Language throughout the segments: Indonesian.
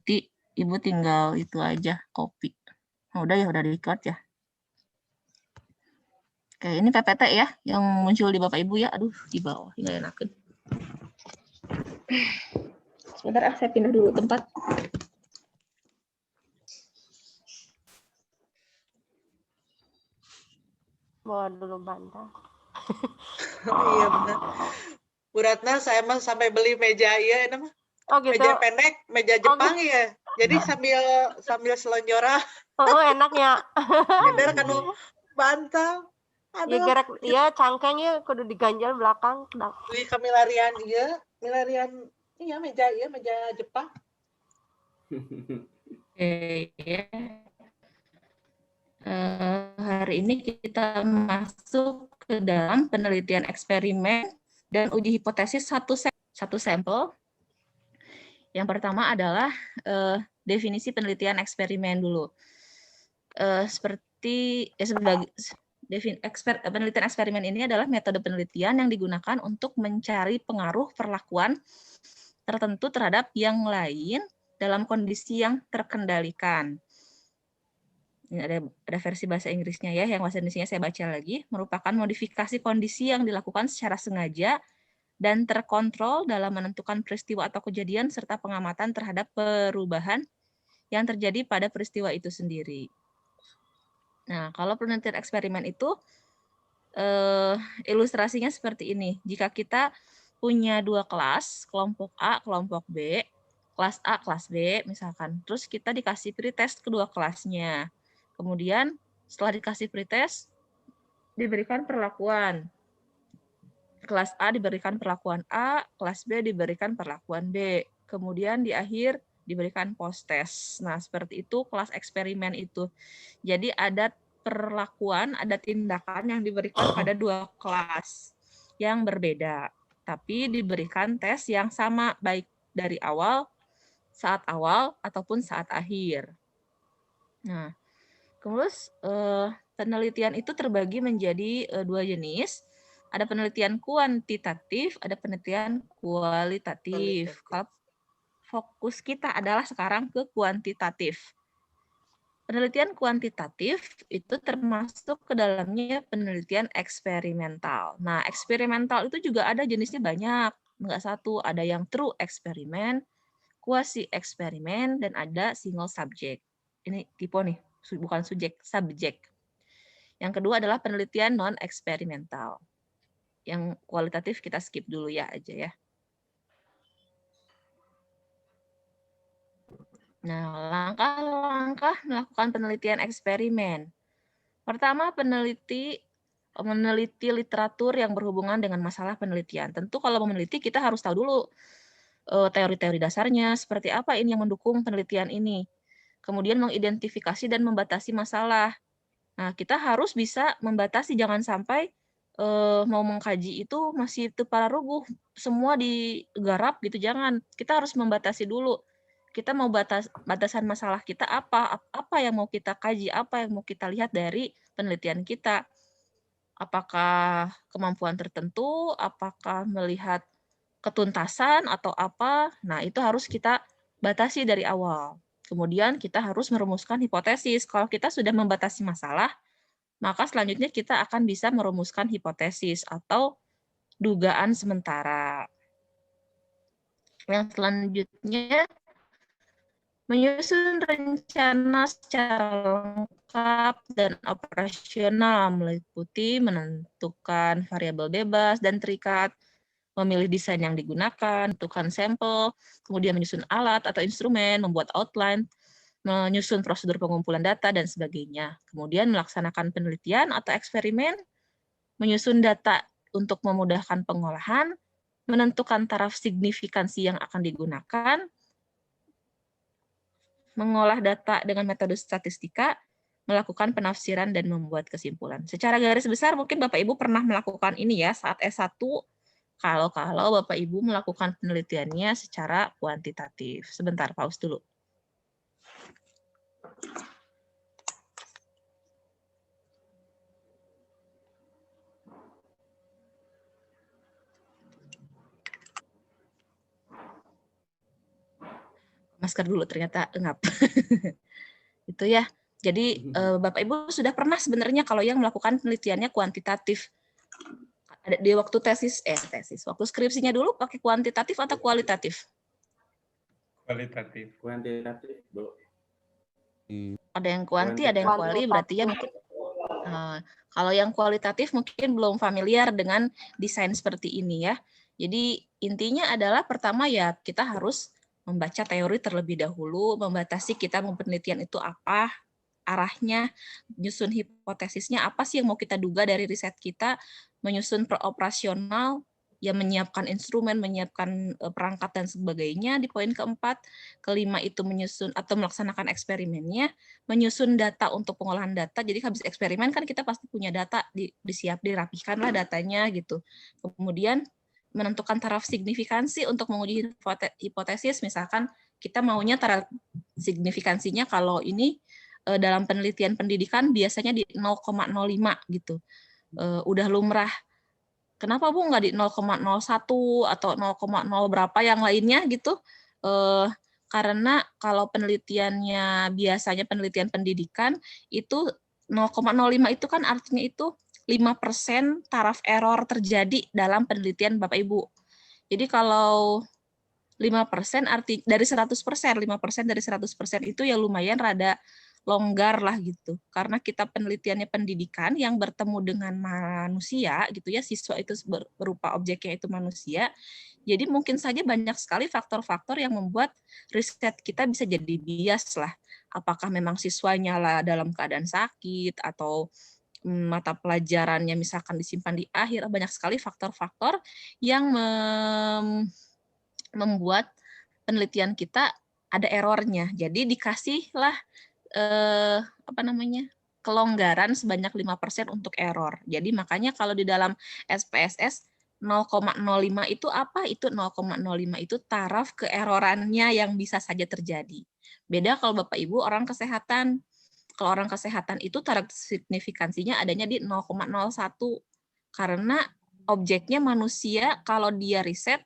Nanti Ibu tinggal itu aja, copy. Oh, udah ya, udah record ya. Oke, ini PPT ya, yang muncul di Bapak Ibu ya. Aduh, di bawah, nggak enakan. Sebentar, saya pindah dulu tempat. Bawa dulu bantal. Iya benar. Bu Ratna, saya mah sampai beli meja iya, ini mah. Oh gitu. Meja pendek, meja Jepang gitu. ya. Jadi sambil selonjoran. Oh enaknya. Nyender kan bantal. Iya Aduh. gerak, iya cangkengnya kudu diganjal belakang. Wih, kami larian iya, iya meja Jepang. Oke, ya. Hari ini kita masuk ke dalam penelitian eksperimen dan uji hipotesis satu sampel. Yang pertama adalah definisi penelitian eksperimen dulu. Penelitian eksperimen ini adalah metode penelitian yang digunakan untuk mencari pengaruh perlakuan tertentu terhadap yang lain dalam kondisi yang terkendalikan. Ini ada versi bahasa Inggrisnya ya, yang bahasa Indonesianya saya baca lagi, merupakan modifikasi kondisi yang dilakukan secara sengaja dan terkontrol dalam menentukan peristiwa atau kejadian serta pengamatan terhadap perubahan yang terjadi pada peristiwa itu sendiri. Nah, kalau penelitian eksperimen itu ilustrasinya seperti ini. Jika kita punya dua kelas, kelompok A, kelompok B, kelas A, kelas B misalkan, terus kita dikasih pretest kedua kelasnya. Kemudian setelah dikasih pretest, diberikan perlakuan. Kelas A diberikan perlakuan A, kelas B diberikan perlakuan B. Kemudian di akhir diberikan post-test. Nah, seperti itu kelas eksperimen itu. Jadi ada perlakuan, ada tindakan yang diberikan pada dua kelas yang berbeda. Tapi diberikan tes yang sama, baik dari saat awal, ataupun saat akhir. Nah, terus penelitian itu terbagi menjadi dua jenis. Ada penelitian kuantitatif, ada penelitian kualitatif. Kalau fokus kita adalah sekarang ke kuantitatif. Penelitian kuantitatif itu termasuk ke dalamnya penelitian eksperimental. Nah, eksperimental itu juga ada jenisnya banyak. Enggak satu, ada yang true eksperimen, quasi eksperimen, dan ada single subject. Ini tipe nih, bukan subjek, subjek. Yang kedua adalah penelitian non-eksperimental. Yang kualitatif kita skip dulu ya aja ya. Nah, langkah-langkah melakukan penelitian eksperimen. Pertama, meneliti literatur yang berhubungan dengan masalah penelitian. Tentu kalau meneliti kita harus tahu dulu teori-teori dasarnya, seperti apa ini yang mendukung penelitian ini. Kemudian mengidentifikasi dan membatasi masalah. Nah, kita harus bisa membatasi, jangan sampai mau mengkaji itu masih terpararuguh, semua digarap gitu, jangan. Kita harus membatasi dulu. Kita mau batasan masalah kita apa yang mau kita kaji, apa yang mau kita lihat dari penelitian kita. Apakah kemampuan tertentu, apakah melihat ketuntasan atau apa. Nah, itu harus kita batasi dari awal. Kemudian kita harus merumuskan hipotesis. Kalau kita sudah membatasi masalah, maka selanjutnya kita akan bisa merumuskan hipotesis atau dugaan sementara. Yang selanjutnya, menyusun rencana secara lengkap dan operasional, meliputi menentukan variabel bebas dan terikat, memilih desain yang digunakan, menentukan sampel, kemudian menyusun alat atau instrumen, membuat outline, menyusun prosedur pengumpulan data, dan sebagainya. Kemudian melaksanakan penelitian atau eksperimen, menyusun data untuk memudahkan pengolahan, menentukan taraf signifikansi yang akan digunakan, mengolah data dengan metode statistika, melakukan penafsiran, dan membuat kesimpulan. Secara garis besar mungkin Bapak Ibu pernah melakukan ini ya saat S1, kalau Bapak Ibu melakukan penelitiannya secara kuantitatif. Sebentar, pause dulu. masker dulu ternyata engap. Itu ya. Jadi Bapak Ibu sudah pernah sebenarnya kalau yang melakukan penelitiannya kuantitatif. Ada di waktu waktu skripsinya dulu pakai kuantitatif atau kualitatif? Kualitatif. Kuantitatif, Bu. Ada yang kuanti, ada yang kuali, berarti ya mungkin kalau yang kualitatif mungkin belum familiar dengan desain seperti ini ya. Jadi intinya adalah pertama ya kita harus membaca teori terlebih dahulu, membatasi kita mau penelitian itu apa, arahnya, menyusun hipotesisnya apa sih yang mau kita duga dari riset kita, menyusun operasional, ya menyiapkan instrumen, menyiapkan perangkat dan sebagainya di poin keempat. Kelima itu menyusun atau melaksanakan eksperimennya, menyusun data untuk pengolahan data. Jadi habis eksperimen kan kita pasti punya data, dirapihkanlah datanya gitu. Kemudian menentukan taraf signifikansi untuk menguji hipotesis, misalkan kita maunya taraf signifikansinya kalau ini dalam penelitian pendidikan biasanya di 0,05 gitu. Udah lumrah. Kenapa Bu nggak di 0,01 atau 0,0 berapa yang lainnya gitu? Karena kalau penelitiannya biasanya penelitian pendidikan itu 0,05 itu kan artinya itu 5% taraf error terjadi dalam penelitian Bapak Ibu. Jadi kalau 5% arti dari 100%, 5% dari 100% itu ya lumayan rada longgar lah gitu. Karena kita penelitiannya pendidikan yang bertemu dengan manusia gitu ya, siswa itu berupa objeknya itu manusia. Jadi mungkin saja banyak sekali faktor-faktor yang membuat riset kita bisa jadi bias lah. Apakah memang siswanya lah dalam keadaan sakit atau mata pelajarannya misalkan disimpan di akhir, banyak sekali faktor-faktor yang membuat penelitian kita ada errornya. Jadi dikasihlah kelonggaran sebanyak 5% untuk error. Jadi makanya kalau di dalam SPSS 0,05 itu apa? Itu 0,05 itu taraf keerorannya yang bisa saja terjadi. Beda kalau Bapak Ibu orang kesehatan. Kalau orang kesehatan itu taraf signifikansinya adanya di 0,01. Karena objeknya manusia, kalau dia riset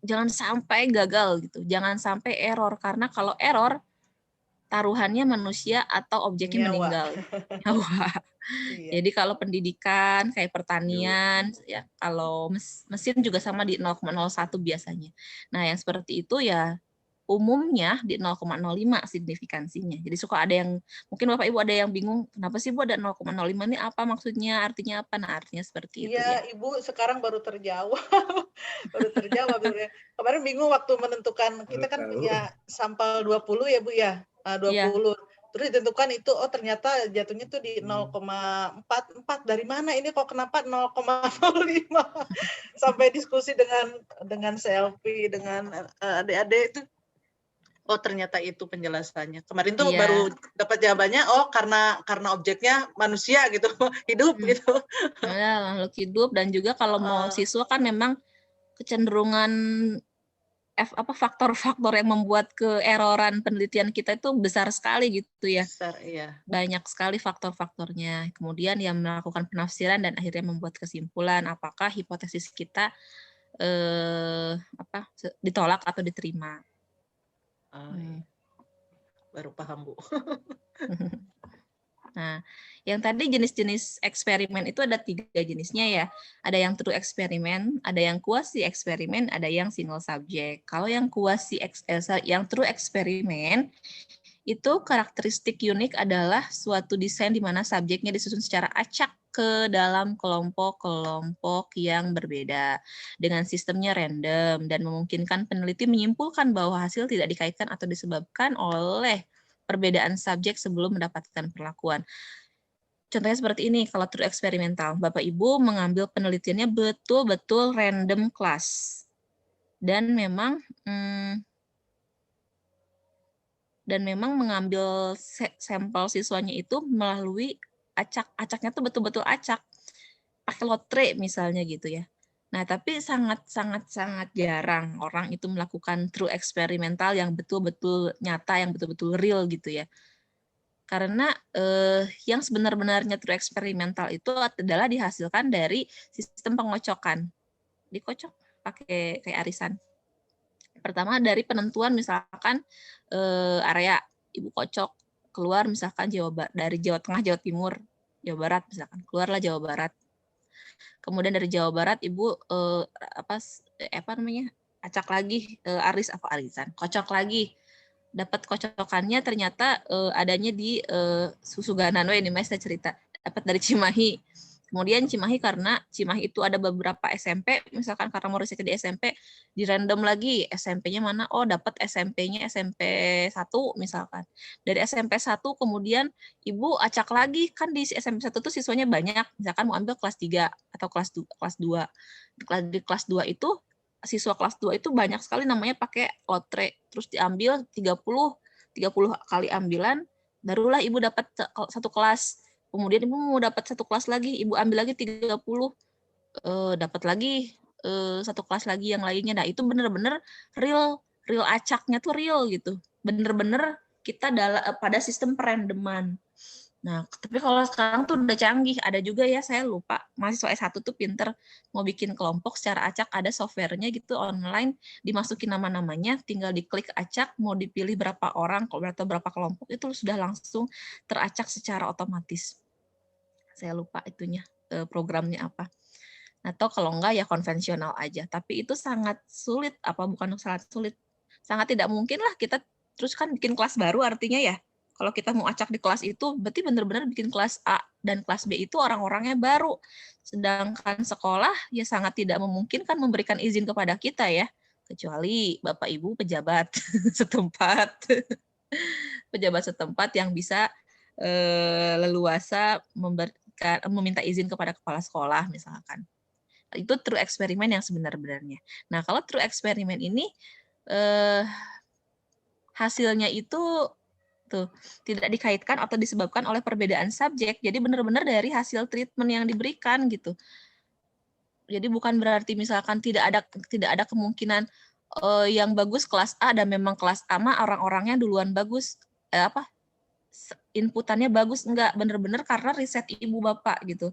jangan sampai gagal gitu. Jangan sampai error, karena kalau error taruhannya manusia atau objeknya Nyawa. meninggal. Nyawa. Iya. Jadi kalau pendidikan kayak pertanian ya, kalau mesin juga sama di 0,01 biasanya. Nah, yang seperti itu ya umumnya di 0,05 signifikansinya. Jadi suka ada yang mungkin Bapak Ibu ada yang bingung, kenapa sih Bu ada 0,05 ini apa maksudnya? Artinya apa? Nah, artinya seperti itu ya. Iya, Ibu sekarang baru terjawab. Baru terjawab sebenarnya. Kemarin bingung waktu menentukan, kita kan punya sampel 20 ya Bu ya. 20. Iya. Terus ditentukan itu, oh ternyata jatuhnya tuh di 0,44. Dari mana ini kok kenapa 0,05? Sampai diskusi dengan selfie, dengan adik-adik itu. Oh ternyata itu penjelasannya. Kemarin tuh baru dapat jawabannya, oh karena objeknya manusia gitu, hidup gitu. Ya, makhluk hidup, dan juga kalau mau siswa kan memang kecenderungan faktor-faktor yang membuat keeroran penelitian kita itu besar sekali gitu ya. Besar, iya. Banyak sekali faktor-faktornya. Kemudian yang melakukan penafsiran dan akhirnya membuat kesimpulan apakah hipotesis kita ditolak atau diterima. Baru paham Bu. Nah, yang tadi jenis-jenis eksperimen itu ada 3 jenisnya ya. Ada yang true eksperimen, ada yang quasi eksperimen, ada yang single subject. Kalau yang true eksperimen itu karakteristik unik adalah suatu desain di mana subjeknya disusun secara acak ke dalam kelompok-kelompok yang berbeda dengan sistemnya random dan memungkinkan peneliti menyimpulkan bahwa hasil tidak dikaitkan atau disebabkan oleh perbedaan subjek sebelum mendapatkan perlakuan. Contohnya seperti ini, kalau true eksperimental, Bapak Ibu mengambil penelitiannya betul-betul random class. Dan memang mengambil sampel siswanya itu melalui acak. Acaknya tuh betul-betul acak. Pakai lotre misalnya gitu ya. Nah, tapi sangat jarang orang itu melakukan true eksperimental yang betul-betul nyata, yang betul-betul real gitu ya. Karena yang sebenar-benarnya true eksperimental itu adalah dihasilkan dari sistem pengocokan. Dikocok pakai kayak arisan. Pertama dari penentuan misalkan area Ibu kocok keluar misalkan dari Jawa Tengah, Jawa Timur, Jawa Barat misalkan, keluarlah Jawa Barat. Kemudian dari Jawa Barat Ibu apa namanya? Acak lagi kocok lagi. Dapat kocokannya ternyata adanya di Susuganan, ini Mas saya cerita. Dapat dari Cimahi. Kemudian Cimahi karena Cimahi itu ada beberapa SMP, misalkan karena mau riset di SMP, di random lagi SMP-nya mana, oh dapat SMP-nya SMP 1 misalkan. Dari SMP 1 kemudian Ibu acak lagi, kan di SMP 1 tuh siswanya banyak, misalkan mau ambil kelas 3 atau kelas 2. Di kelas 2 itu, siswa kelas 2 itu banyak sekali namanya pakai lotre, terus diambil 30 kali ambilan, barulah Ibu dapat satu kelas. Kemudian Ibu mau dapat satu kelas lagi, Ibu ambil lagi 30, dapat lagi satu kelas lagi yang lainnya. Nah, itu benar-benar real acaknya tuh real gitu. Benar-benar kita pada sistem perandoman. Nah, tapi kalau sekarang tuh udah canggih, ada juga ya, saya lupa, mahasiswa S1 tuh pinter, mau bikin kelompok secara acak, ada softwarenya gitu online, dimasukin nama-namanya, tinggal diklik acak, mau dipilih berapa orang, atau berapa kelompok, itu sudah langsung teracak secara otomatis. Saya lupa itunya, programnya apa. Atau kalau enggak ya konvensional aja, tapi itu sangat sulit, sangat tidak mungkin lah kita terus kan bikin kelas baru, artinya ya, kalau kita mau acak di kelas itu, berarti benar-benar bikin kelas A dan kelas B itu orang-orangnya baru. Sedangkan sekolah ya sangat tidak memungkinkan memberikan izin kepada kita ya, kecuali Bapak Ibu pejabat setempat. Pejabat setempat yang bisa leluasa meminta izin kepada kepala sekolah misalkan. Itu true eksperimen yang sebenar-benarnya. Nah, kalau true eksperimen ini hasilnya itu tuh tidak dikaitkan atau disebabkan oleh perbedaan subjek. Jadi benar-benar dari hasil treatment yang diberikan gitu. Jadi bukan berarti misalkan tidak ada kemungkinan yang bagus kelas A dan memang kelas A mah orang-orangnya duluan bagus inputannya bagus, enggak, benar-benar karena riset Ibu Bapak gitu.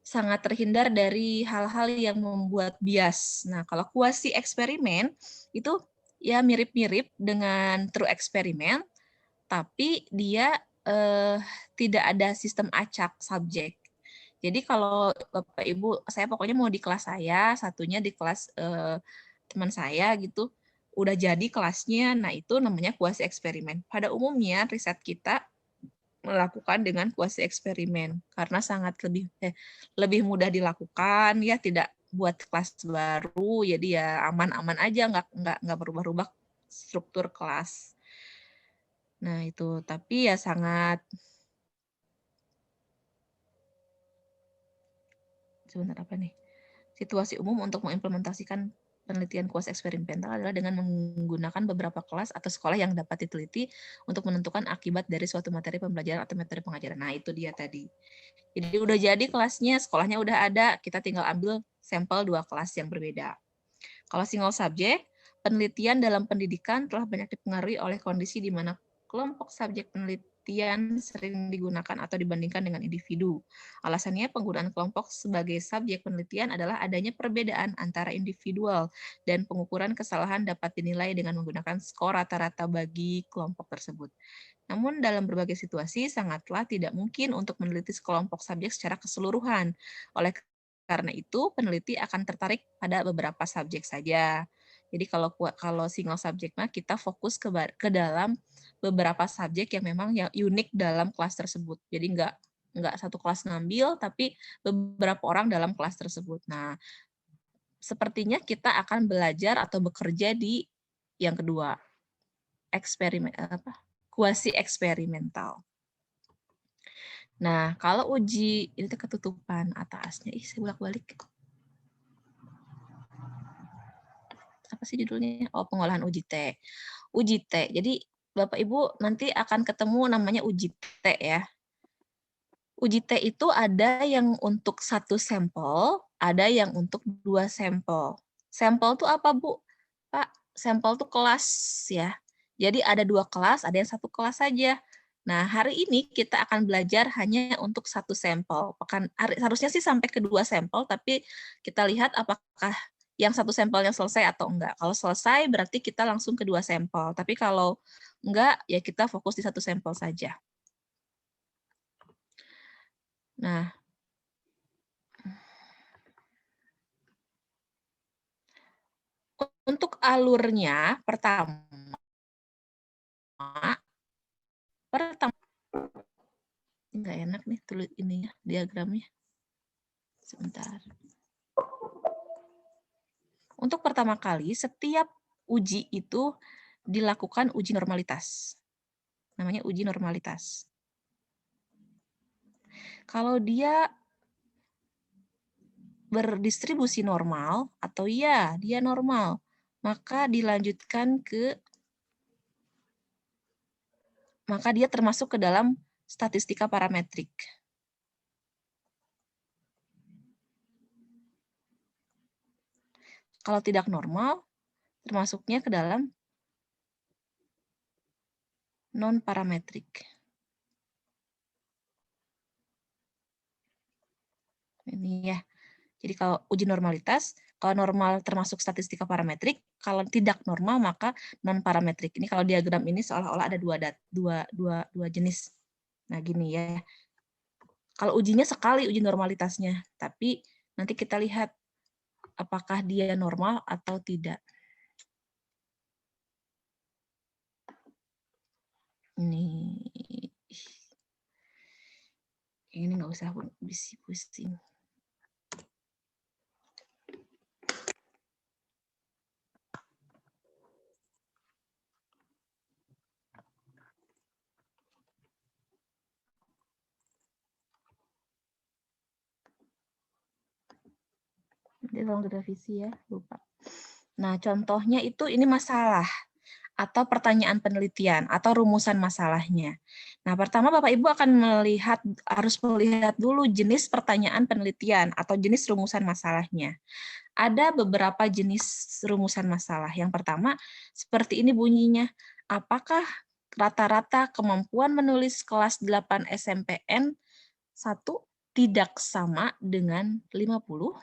Sangat terhindar dari hal-hal yang membuat bias. Nah, kalau kuasi eksperimen itu ya mirip-mirip dengan true eksperimen, tapi dia tidak ada sistem acak subjek. Jadi kalau Bapak Ibu, saya pokoknya mau di kelas saya, satunya di kelas teman saya gitu, udah jadi kelasnya, nah itu namanya kuasi eksperimen. Pada umumnya riset kita melakukan dengan kuasi eksperimen karena sangat lebih mudah dilakukan ya, tidak buat kelas baru, jadi ya aman-aman aja, nggak berubah-ubah struktur kelas. Nah itu, tapi ya sangat sebentar apa nih? Situasi umum untuk mengimplementasikan penelitian kuasi eksperimental adalah dengan menggunakan beberapa kelas atau sekolah yang dapat diteliti untuk menentukan akibat dari suatu materi pembelajaran atau metode pengajaran. Nah, itu dia tadi. Jadi udah jadi kelasnya, sekolahnya udah ada, kita tinggal ambil sampel 2 kelas yang berbeda. Kalau single subject, penelitian dalam pendidikan telah banyak dipengaruhi oleh kondisi di mana kelompok subjek penelitian sering digunakan atau dibandingkan dengan individu. Alasannya penggunaan kelompok sebagai subjek penelitian adalah adanya perbedaan antara individual dan pengukuran kesalahan dapat dinilai dengan menggunakan skor rata-rata bagi kelompok tersebut. Namun dalam berbagai situasi sangatlah tidak mungkin untuk meneliti sekelompok subjek secara keseluruhan. Oleh karena itu, peneliti akan tertarik pada beberapa subjek saja. Jadi kalau single subjek mah kita fokus ke dalam beberapa subjek yang memang yang unik dalam kelas tersebut. Jadi nggak satu kelas ngambil, tapi beberapa orang dalam kelas tersebut. Nah, sepertinya kita akan belajar atau bekerja di yang kedua, kuasi eksperimental. Nah, kalau uji ini ketutupan atasnya, saya bolak-balik. Apa sih judulnya? Oh, pengolahan uji T. Uji T. Jadi Bapak Ibu nanti akan ketemu namanya uji T ya. Uji T itu ada yang untuk 1 sampel, ada yang untuk 2 sampel. Sampel itu apa, Bu? Pak, sampel itu kelas ya. Jadi ada 2 kelas, ada yang 1 kelas saja. Nah, hari ini kita akan belajar hanya untuk 1 sampel. Harusnya sih sampai ke 2 sampel, tapi kita lihat apakah yang satu sampelnya selesai atau enggak. Kalau selesai berarti kita langsung ke 2 sampel. Tapi kalau enggak, ya kita fokus di 1 sampel saja. Nah, untuk alurnya pertama nggak enak nih tulis ininya diagramnya. Sebentar. Untuk pertama kali setiap uji itu dilakukan uji normalitas. Namanya uji normalitas. Kalau dia berdistribusi normal atau ya dia normal, maka dilanjutkan maka dia termasuk ke dalam statistika parametrik. Kalau tidak normal, termasuknya ke dalam non-parametrik. Ini ya. Jadi kalau uji normalitas, kalau normal termasuk statistika parametrik, kalau tidak normal maka non-parametrik. Ini kalau diagram ini seolah-olah ada dua jenis. Nah gini ya. Kalau ujinya sekali uji normalitasnya, tapi nanti kita lihat apakah dia normal atau tidak. Ini nggak usah pusing. Dia tolong direvisi ya, lupa. Nah, contohnya itu ini masalah atau pertanyaan penelitian atau rumusan masalahnya. Nah, pertama Bapak Ibu akan harus melihat dulu jenis pertanyaan penelitian atau jenis rumusan masalahnya. Ada beberapa jenis rumusan masalah. Yang pertama, seperti ini bunyinya. Apakah rata-rata kemampuan menulis kelas 8 SMPN 1 tidak sama dengan 50?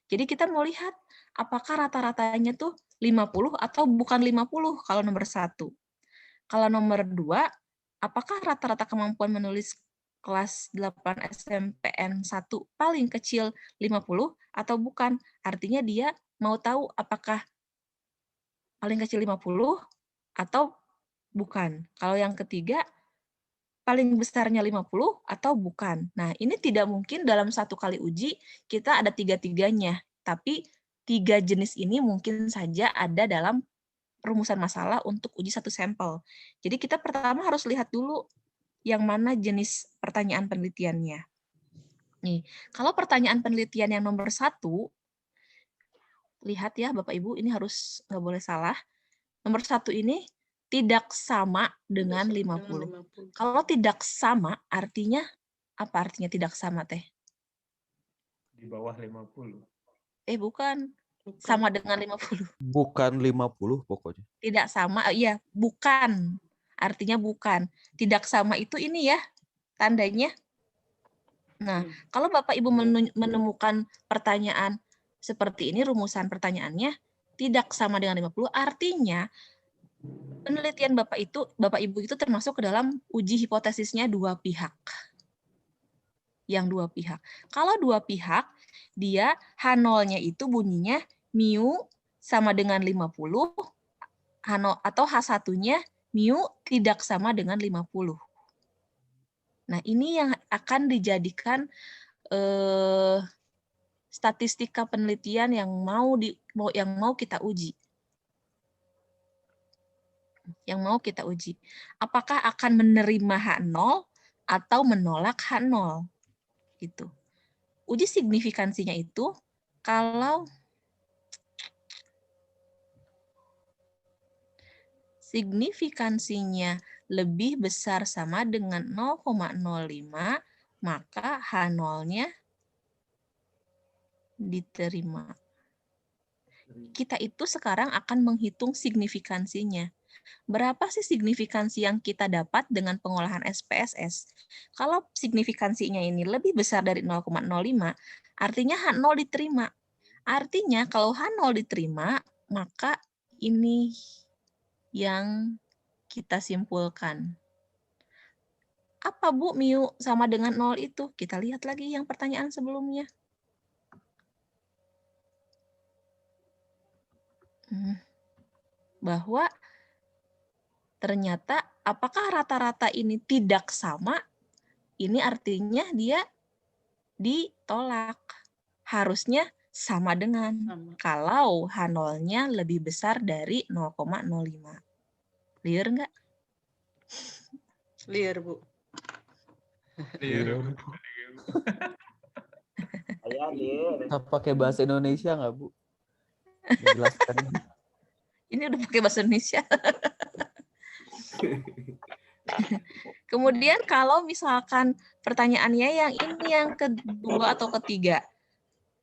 Jadi kita mau lihat apakah rata-ratanya tuh 50 atau bukan 50 kalau nomor 1. Kalau nomor 2, apakah rata-rata kemampuan menulis kelas 8 SMPN 1 paling kecil 50 atau bukan? Artinya dia mau tahu apakah paling kecil 50 atau bukan. Kalau yang ketiga, paling besarnya 50 atau bukan. Nah, ini tidak mungkin dalam satu kali uji kita ada tiga-tiganya. Tapi 3 jenis ini mungkin saja ada dalam rumusan masalah untuk uji satu sampel. Jadi kita pertama harus lihat dulu yang mana jenis pertanyaan penelitiannya. Nih, kalau pertanyaan penelitian yang nomor 1, lihat ya Bapak Ibu, ini harus nggak boleh salah. Nomor 1 ini tidak sama dengan 50. Kalau tidak sama, artinya apa artinya tidak sama, Teh? Di bawah 50. Bukan. Sama dengan 50. Bukan 50 pokoknya. Tidak sama, iya, bukan. Artinya bukan. Tidak sama itu ini ya, tandanya. Nah, kalau Bapak Ibu menemukan pertanyaan seperti ini, rumusan pertanyaannya tidak sama dengan 50, artinya penelitian Bapak Ibu itu termasuk ke dalam uji hipotesisnya dua pihak. Yang dua pihak. Kalau dua pihak, dia H0-nya itu bunyinya mu sama dengan 50, atau H1-nya mu tidak sama dengan 50. Nah, ini yang akan dijadikan statistika penelitian yang mau kita uji. Yang mau kita uji. Apakah akan menerima H0 atau menolak H0? Gitu. Uji signifikansinya itu kalau signifikansinya lebih besar sama dengan 0,05, maka H0-nya diterima. Kita itu sekarang akan menghitung signifikansinya. Berapa sih signifikansi yang kita dapat dengan pengolahan SPSS? Kalau signifikansinya ini lebih besar dari 0,05, artinya H0 diterima. Artinya kalau H0 diterima, maka ini yang kita simpulkan. Apa Bu mu sama dengan 0 itu? Kita lihat lagi yang pertanyaan sebelumnya. Bahwa ternyata apakah rata-rata ini tidak sama? Ini artinya dia ditolak. Harusnya sama dengan kalau H0-nya lebih besar dari 0,05. Clear nggak? Clear, Bu. Iya. Kita pakai bahasa Indonesia nggak, Bu? Menjelaskan. Ini udah pakai bahasa Indonesia. Kemudian kalau misalkan pertanyaannya yang ini yang kedua atau ketiga,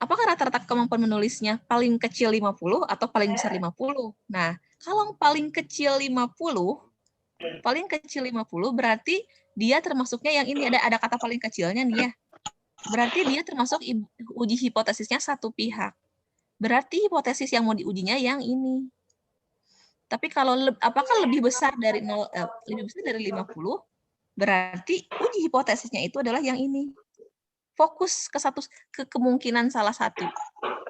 apakah rata-rata kemampuan menulisnya paling kecil 50 atau paling besar 50? Nah, kalau paling kecil 50 berarti dia termasuknya yang ini, ada kata paling kecilnya nih ya. Berarti dia termasuk uji hipotesisnya satu pihak. Berarti hipotesis yang mau diujinya yang ini. Tapi kalau apakah lebih besar dari 50, berarti uji hipotesisnya itu adalah yang ini. Fokus ke kemungkinan salah satu.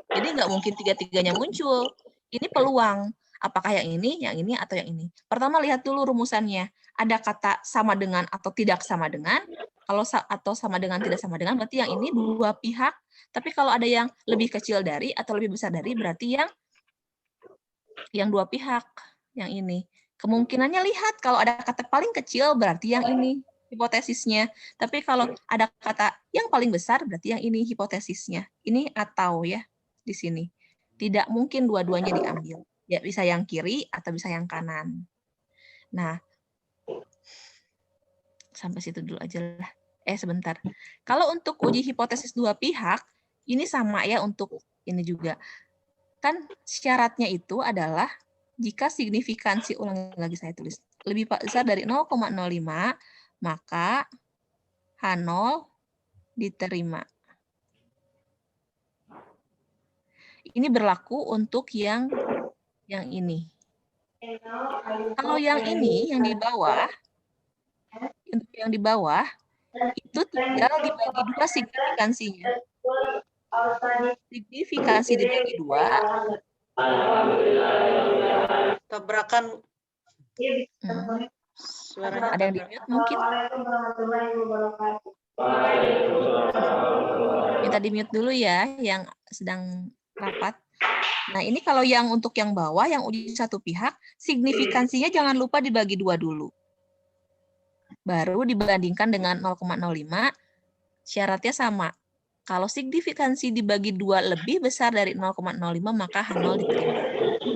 Jadi nggak mungkin tiga-tiganya muncul. Ini peluang. Apakah yang ini, atau yang ini. Pertama lihat dulu rumusannya. Ada kata sama dengan atau tidak sama dengan. Kalau atau sama dengan, tidak sama dengan, berarti yang ini dua pihak. Tapi kalau ada yang lebih kecil dari atau lebih besar dari, berarti yang dua pihak. Yang ini. Kemungkinannya lihat, kalau ada kata paling kecil, berarti yang ini hipotesisnya. Tapi kalau ada kata yang paling besar, berarti yang ini hipotesisnya. Ini atau ya, di sini. Tidak mungkin dua-duanya diambil. Ya, bisa yang kiri atau bisa yang kanan. Nah, sampai situ dulu aja lah. Sebentar. Kalau untuk uji hipotesis dua pihak, ini sama ya untuk ini juga. Kan syaratnya itu adalah jika signifikansi, ulang lagi saya tulis, lebih besar dari 0,05, maka H0 diterima. Ini berlaku untuk yang ini. Kalau yang ini, yang di bawah, untuk yang di bawah, itu tinggal dibagi dua signifikansinya. Signifikansi dibagi dua. Tabrakan. Suaranya Ada yang di-mute mungkin? Minta di-mute dulu ya, yang sedang rapat. Nah, ini kalau yang untuk yang bawah, yang uji satu pihak, signifikansinya jangan lupa dibagi dua dulu. Baru dibandingkan dengan 0,05, syaratnya sama. Kalau signifikansi dibagi dua lebih besar dari 0,05, maka H0 diterima.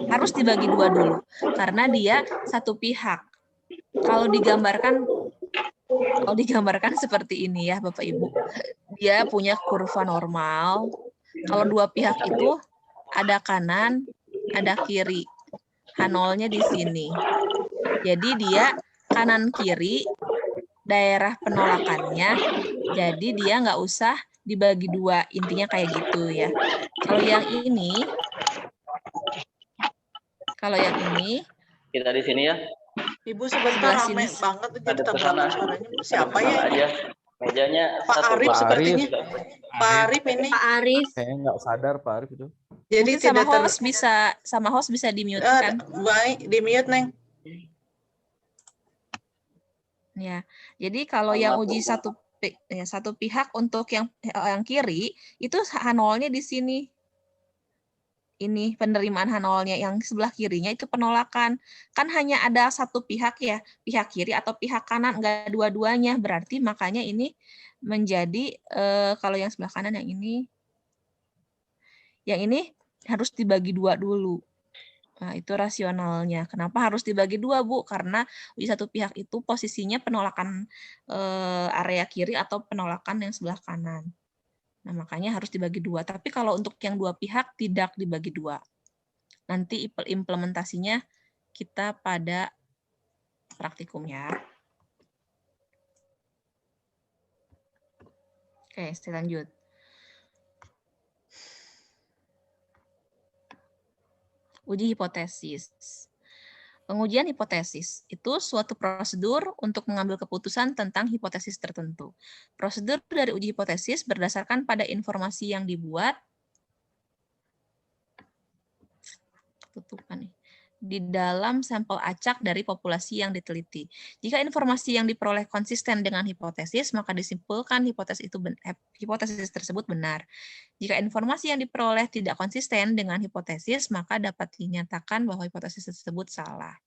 Harus dibagi dua dulu, karena dia satu pihak. Kalau digambarkan seperti ini ya, Bapak Ibu. Dia punya kurva normal. Kalau dua pihak itu ada kanan, ada kiri. H0-nya di sini. Jadi dia kanan kiri daerah penolakannya. Jadi dia nggak usah dibagi dua. Intinya kayak gitu ya. Kalau yang ini kita di sini ya. Ibu sebentar, rame banget jadi tabrakan suaranya. Siapa ya ini? Mejanya Pak Arif sepertinya. Pak Arif ini. Pak Arif. Kayaknya nggak sadar Pak Arif itu. Jadi mungkin sama host bisa di-mute kan? Baik, di-mute, Neng. Ya. Jadi kalau yang uji satu pihak untuk yang kiri itu H0-nya di sini. Ini penerimaan H0-nya, yang sebelah kirinya itu penolakan. Kan hanya ada satu pihak ya, pihak kiri atau pihak kanan, enggak dua-duanya. Berarti makanya ini menjadi, kalau yang sebelah kanan yang ini harus dibagi dua dulu. Nah, itu rasionalnya. Kenapa harus dibagi dua, Bu? Karena di satu pihak itu posisinya penolakan area kiri atau penolakan yang sebelah kanan. Nah, makanya harus dibagi dua. Tapi kalau untuk yang dua pihak tidak dibagi dua. Nanti implementasinya kita pada praktikum ya. Oke, saya lanjut. Uji hipotesis. Pengujian hipotesis itu suatu prosedur untuk mengambil keputusan tentang hipotesis tertentu. Prosedur dari uji hipotesis berdasarkan pada informasi yang dibuat di dalam sampel acak dari populasi yang diteliti. Jika informasi yang diperoleh konsisten dengan hipotesis, maka disimpulkan hipotesis tersebut benar. Jika informasi yang diperoleh tidak konsisten dengan hipotesis, maka dapat dinyatakan bahwa hipotesis tersebut salah.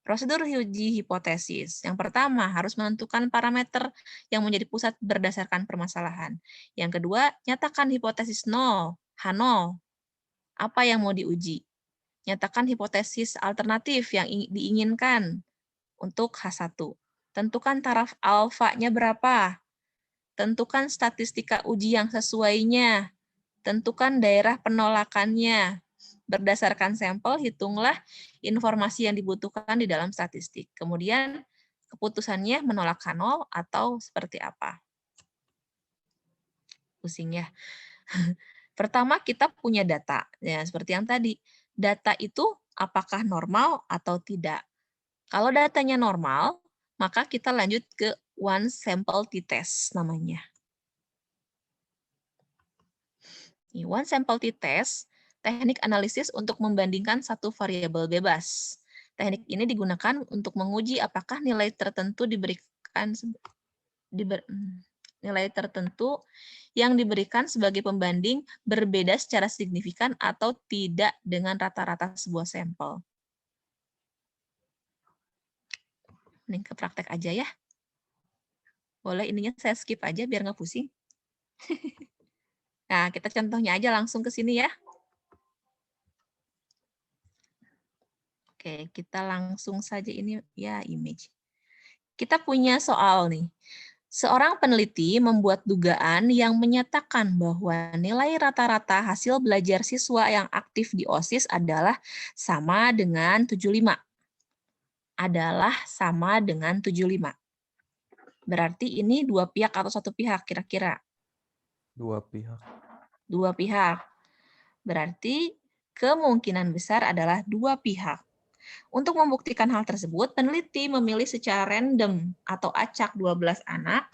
Prosedur uji hipotesis. Yang pertama, harus menentukan parameter yang menjadi pusat berdasarkan permasalahan. Yang kedua, nyatakan hipotesis 0, H0. Apa yang mau diuji? Nyatakan hipotesis alternatif yang diinginkan untuk H1. Tentukan taraf alfanya berapa. Tentukan statistika uji yang sesuainya. Tentukan daerah penolakannya. Berdasarkan sampel, hitunglah informasi yang dibutuhkan di dalam statistik. Kemudian, keputusannya menolak H0 atau seperti apa. Pusing ya. Pertama, kita punya data. Ya, seperti yang tadi. Data itu apakah normal atau tidak. Kalau datanya normal, maka kita lanjut ke one sample t-test namanya. One sample t-test, teknik analisis untuk membandingkan satu variabel bebas. Teknik ini digunakan untuk menguji apakah nilai tertentu nilai tertentu yang diberikan sebagai pembanding berbeda secara signifikan atau tidak dengan rata-rata sebuah sampel. Mending ke praktek aja ya. Boleh ininya saya skip aja biar nggak pusing. Nah, kita contohnya aja langsung ke sini ya. Oke, kita langsung saja ini ya image. Kita punya soal nih. Seorang peneliti membuat dugaan yang menyatakan bahwa nilai rata-rata hasil belajar siswa yang aktif di OSIS adalah sama dengan 75. Adalah sama dengan 75. Berarti ini dua pihak atau satu pihak kira-kira? Dua pihak. Dua pihak. Berarti kemungkinan besar adalah dua pihak. Untuk membuktikan hal tersebut, peneliti memilih secara random atau acak 12 anak.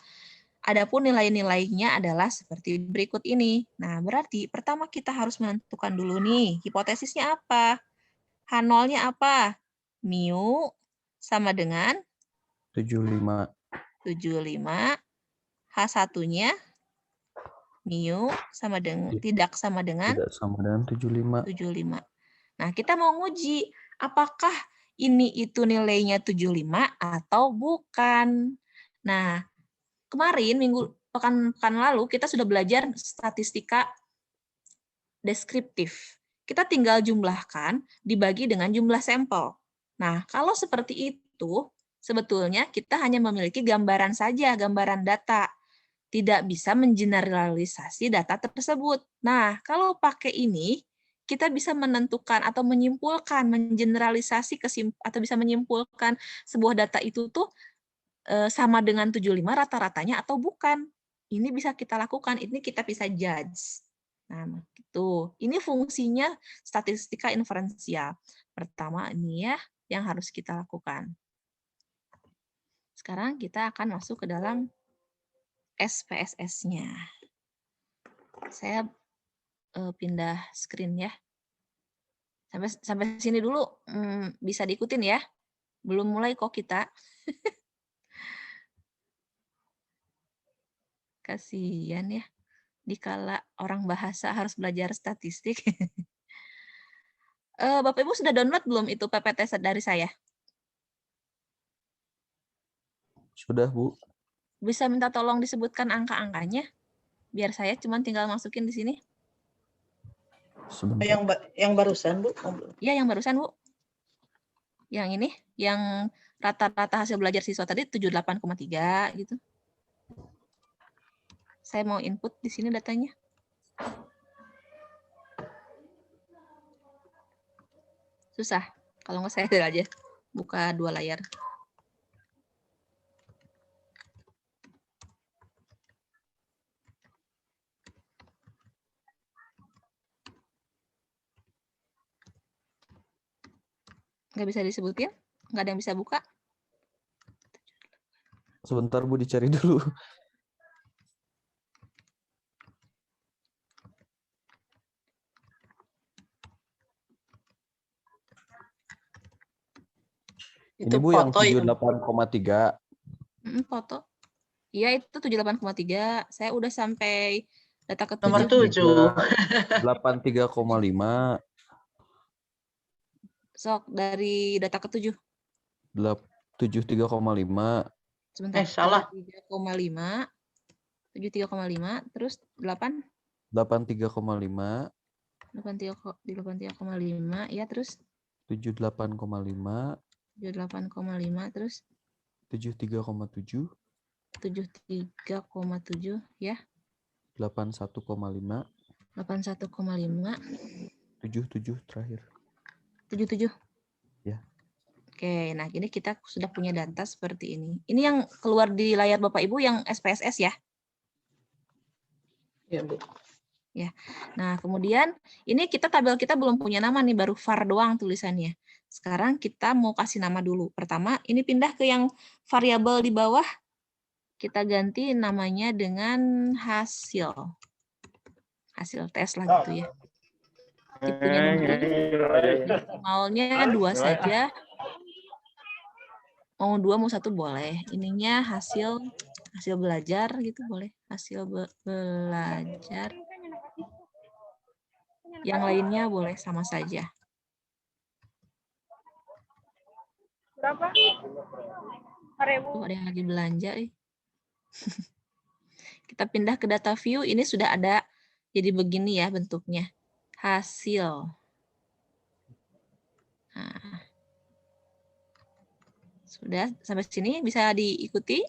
Adapun nilai-nilainya adalah seperti berikut ini. Nah, berarti pertama kita harus menentukan dulu nih, hipotesisnya apa? H0-nya apa? Mu sama dengan 75. 75. H1-nya mu sama dengan tidak sama dengan Tidak sama dengan 75. 75. Nah, kita mau nguji apakah ini itu nilainya 75 atau bukan. Nah, kemarin pekan lalu kita sudah belajar statistika deskriptif. Kita tinggal jumlahkan dibagi dengan jumlah sampel. Nah, kalau seperti itu, sebetulnya kita hanya memiliki gambaran saja, gambaran data. Tidak bisa mengeneralisasi data tersebut. Nah, kalau pakai ini, kita bisa menentukan atau menyimpulkan, mengeneralisasi atau bisa menyimpulkan sebuah data itu tuh sama dengan 75 rata-ratanya atau bukan. Ini bisa kita lakukan, ini kita bisa judge. Nah, gitu. Ini fungsinya statistika inferensial. Pertama ini ya yang harus kita lakukan. Sekarang kita akan masuk ke dalam SPSS-nya. Saya pindah screen ya. Sampai sini dulu bisa diikutin ya. Belum mulai kok kita. Kasihan ya. Dikala orang bahasa harus belajar statistik. Bapak Ibu sudah download belum itu PPT dari saya? Sudah, Bu. Bisa minta tolong disebutkan angka-angkanya? Biar saya cuma tinggal masukin di sini. Sebentar. Yang barusan, Bu? Ya, yang barusan, Bu. Yang ini, yang rata-rata hasil belajar siswa tadi 78,3 gitu. Saya mau input di sini datanya. Susah. Kalau nggak saya aja buka dua layar. Nggak bisa disebutin? Nggak ada yang bisa buka? Sebentar Bu, dicari dulu. Ini Itu Bu yang foto itu. 78,3. Foto. Iya, itu 78,3. Saya udah sampai data Nomor ke-7. 7. 83,5. Sok, dari data ke-7. 73,5. Sebentar. Salah. 73,5. 73,5. Terus 8. 83,5. 83,5. Ya, terus 78,5. 78,5. Terus 73,7. 73,7. Ya. 81,5. 81,5. 77 terakhir. 77. Ya. Oke, nah ini kita sudah punya data seperti ini. Ini yang keluar di layar Bapak Ibu yang SPSS ya. Ya, Bu. Ya. Nah, kemudian ini tabel kita belum punya nama nih, baru var doang tulisannya. Sekarang kita mau kasih nama dulu. Pertama, ini pindah ke yang variabel di bawah. Kita ganti namanya dengan hasil. Hasil tes lah gitu ya. Tipenya nunggu. Maunya 2 saja. Mau 2, mau 1 boleh. Ininya hasil belajar gitu boleh. Hasil belajar. Yang lainnya boleh sama saja. Berapa? Tuh, ada yang lagi belanja. Kita pindah ke data view. Ini sudah ada. Jadi begini ya bentuknya. Hasil. Nah. Sudah sampai sini bisa diikuti?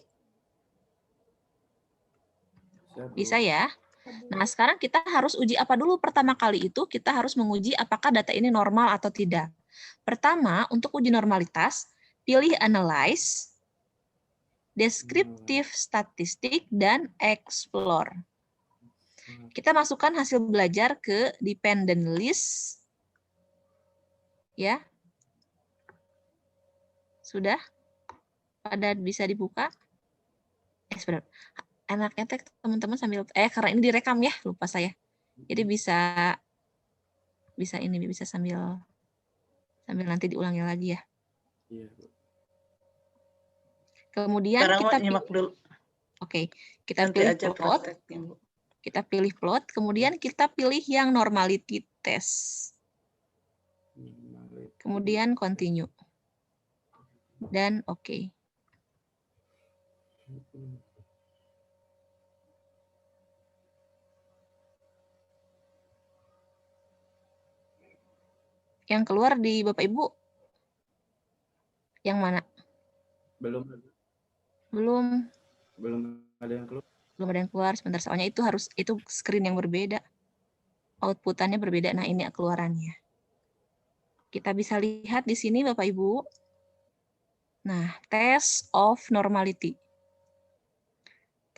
Bisa ya. Nah, sekarang kita harus uji apa dulu pertama kali itu? Kita harus menguji apakah data ini normal atau tidak. Pertama, untuk uji normalitas, pilih Analyze, Descriptive Statistic, dan Explore. Kita masukkan hasil belajar ke Dependent List. Ya. Sudah? Pada bisa dibuka? Sebentar. Enaknya teman-teman sambil karena ini direkam ya, lupa saya. Jadi bisa sambil nanti diulangi lagi ya. Kemudian Sekarang kita nyimak dulu. Oke, kita Nanti pilih aja plot. prakteknya, Bu. Kita pilih plot, kemudian kita pilih yang normality test. Kemudian continue. Dan oke. Yang keluar di Bapak Ibu yang mana? Belum ada yang keluar. Belum ada yang keluar. Sebentar, soalnya itu screen yang berbeda. Outputannya berbeda. Nah, ini keluarannya. Kita bisa lihat di sini Bapak Ibu. Nah, test of normality.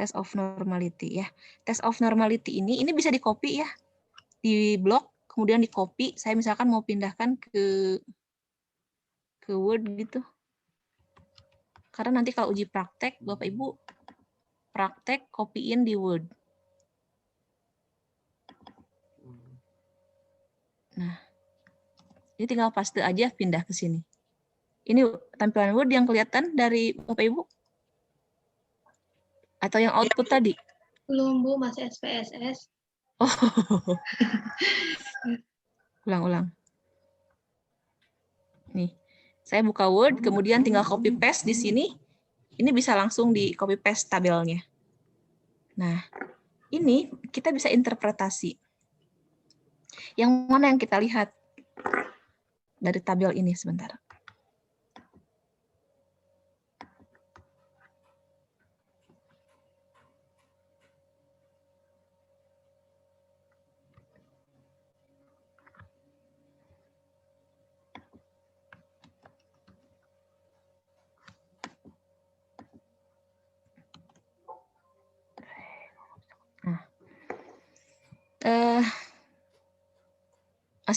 Test of normality ya. Test of normality ini bisa di-copy ya. Di blok, kemudian di-copy. Saya misalkan mau pindahkan ke Word gitu. Karena nanti kalau uji praktek, Bapak Ibu praktek copyin di Word. Nah, ini tinggal paste aja pindah ke sini. Ini tampilan Word yang kelihatan dari Bapak Ibu? Atau yang output tadi? Belum, Bu, masih SPSS. Oh. Ulang. Nih, saya buka Word, kemudian tinggal copy paste di sini. Ini bisa langsung di copy paste tabelnya. Nah, ini kita bisa interpretasi. Yang mana yang kita lihat dari tabel ini sebentar.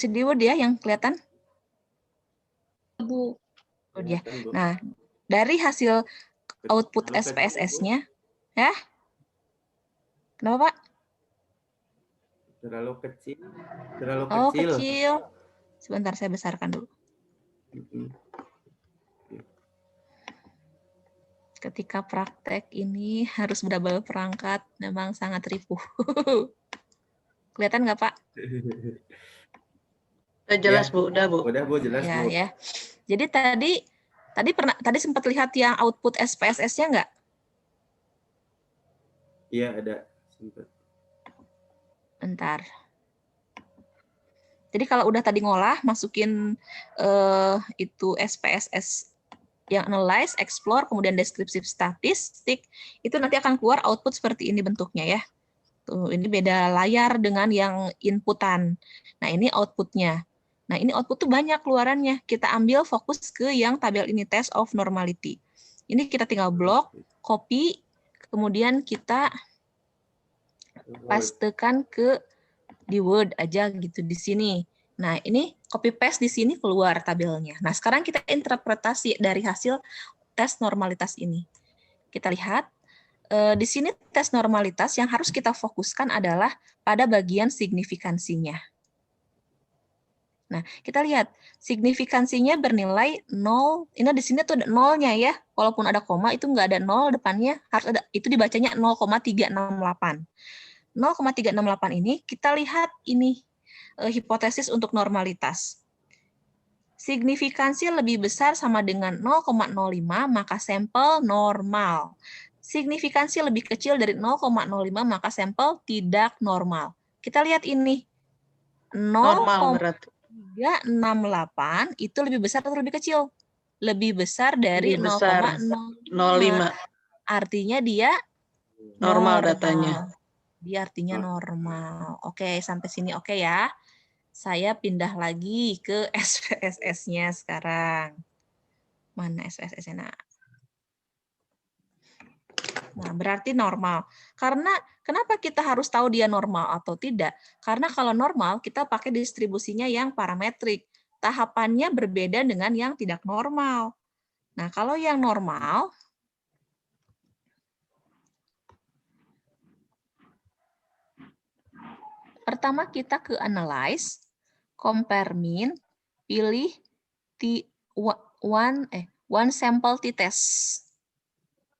Masih di Word ya yang kelihatan? Bu. Ya. Kelihatan, Bu. Nah, dari hasil output Terlalu kecil, Bu. SPSS-nya, ya, kenapa Pak? Terlalu kecil. Terlalu Oh, kecil. kecil. Sebentar, saya besarkan dulu. Mm-mm. Ketika praktek ini harus double perangkat, memang sangat ripuh. Kelihatan nggak Pak? Udah jelas, Ya. Bu. Udah, Bu. Udah, Bu, jelas, Ya, Bu. ya. Jadi tadi sempat lihat yang output SPSS-nya nggak? Iya, ada. Sempat. Bentar. Jadi kalau udah tadi ngolah, masukin itu SPSS yang analyze, explore, kemudian descriptive statistik, itu nanti akan keluar output seperti ini bentuknya ya. Tuh, ini beda layar dengan yang inputan. Nah, ini outputnya. Nah, ini output tuh banyak keluarannya. Kita ambil fokus ke yang tabel ini, test of normality. Ini kita tinggal blok, copy, kemudian kita pastekan ke di Word aja gitu di sini. Nah, ini copy paste di sini keluar tabelnya. Nah, sekarang kita interpretasi dari hasil tes normalitas ini. Kita lihat di sini tes normalitas yang harus kita fokuskan adalah pada bagian signifikansinya. Nah, kita lihat signifikansinya bernilai 0. Ini di sini tuh ada nolnya ya. Walaupun ada koma itu nggak ada 0 depannya, harus ada, itu dibacanya 0,368. 0,368 ini kita lihat ini hipotesis untuk normalitas. Signifikansi lebih besar sama dengan 0,05 maka sampel normal. Signifikansi lebih kecil dari 0,05 maka sampel tidak normal. Kita lihat ini. Normal berarti. 368 itu lebih besar atau lebih kecil? Lebih besar dari Lebih besar. 0,05. Artinya dia Normal datanya. Dia artinya normal. Oke, sampai sini oke ya. Saya pindah lagi ke SPSS-nya sekarang. Mana SPSS-nya? Nah, berarti normal. Karena kenapa kita harus tahu dia normal atau tidak? Karena kalau normal, kita pakai distribusinya yang parametrik. Tahapannya berbeda dengan yang tidak normal. Nah, kalau yang normal, pertama kita ke analyze, compare mean, pilih one sample t-test.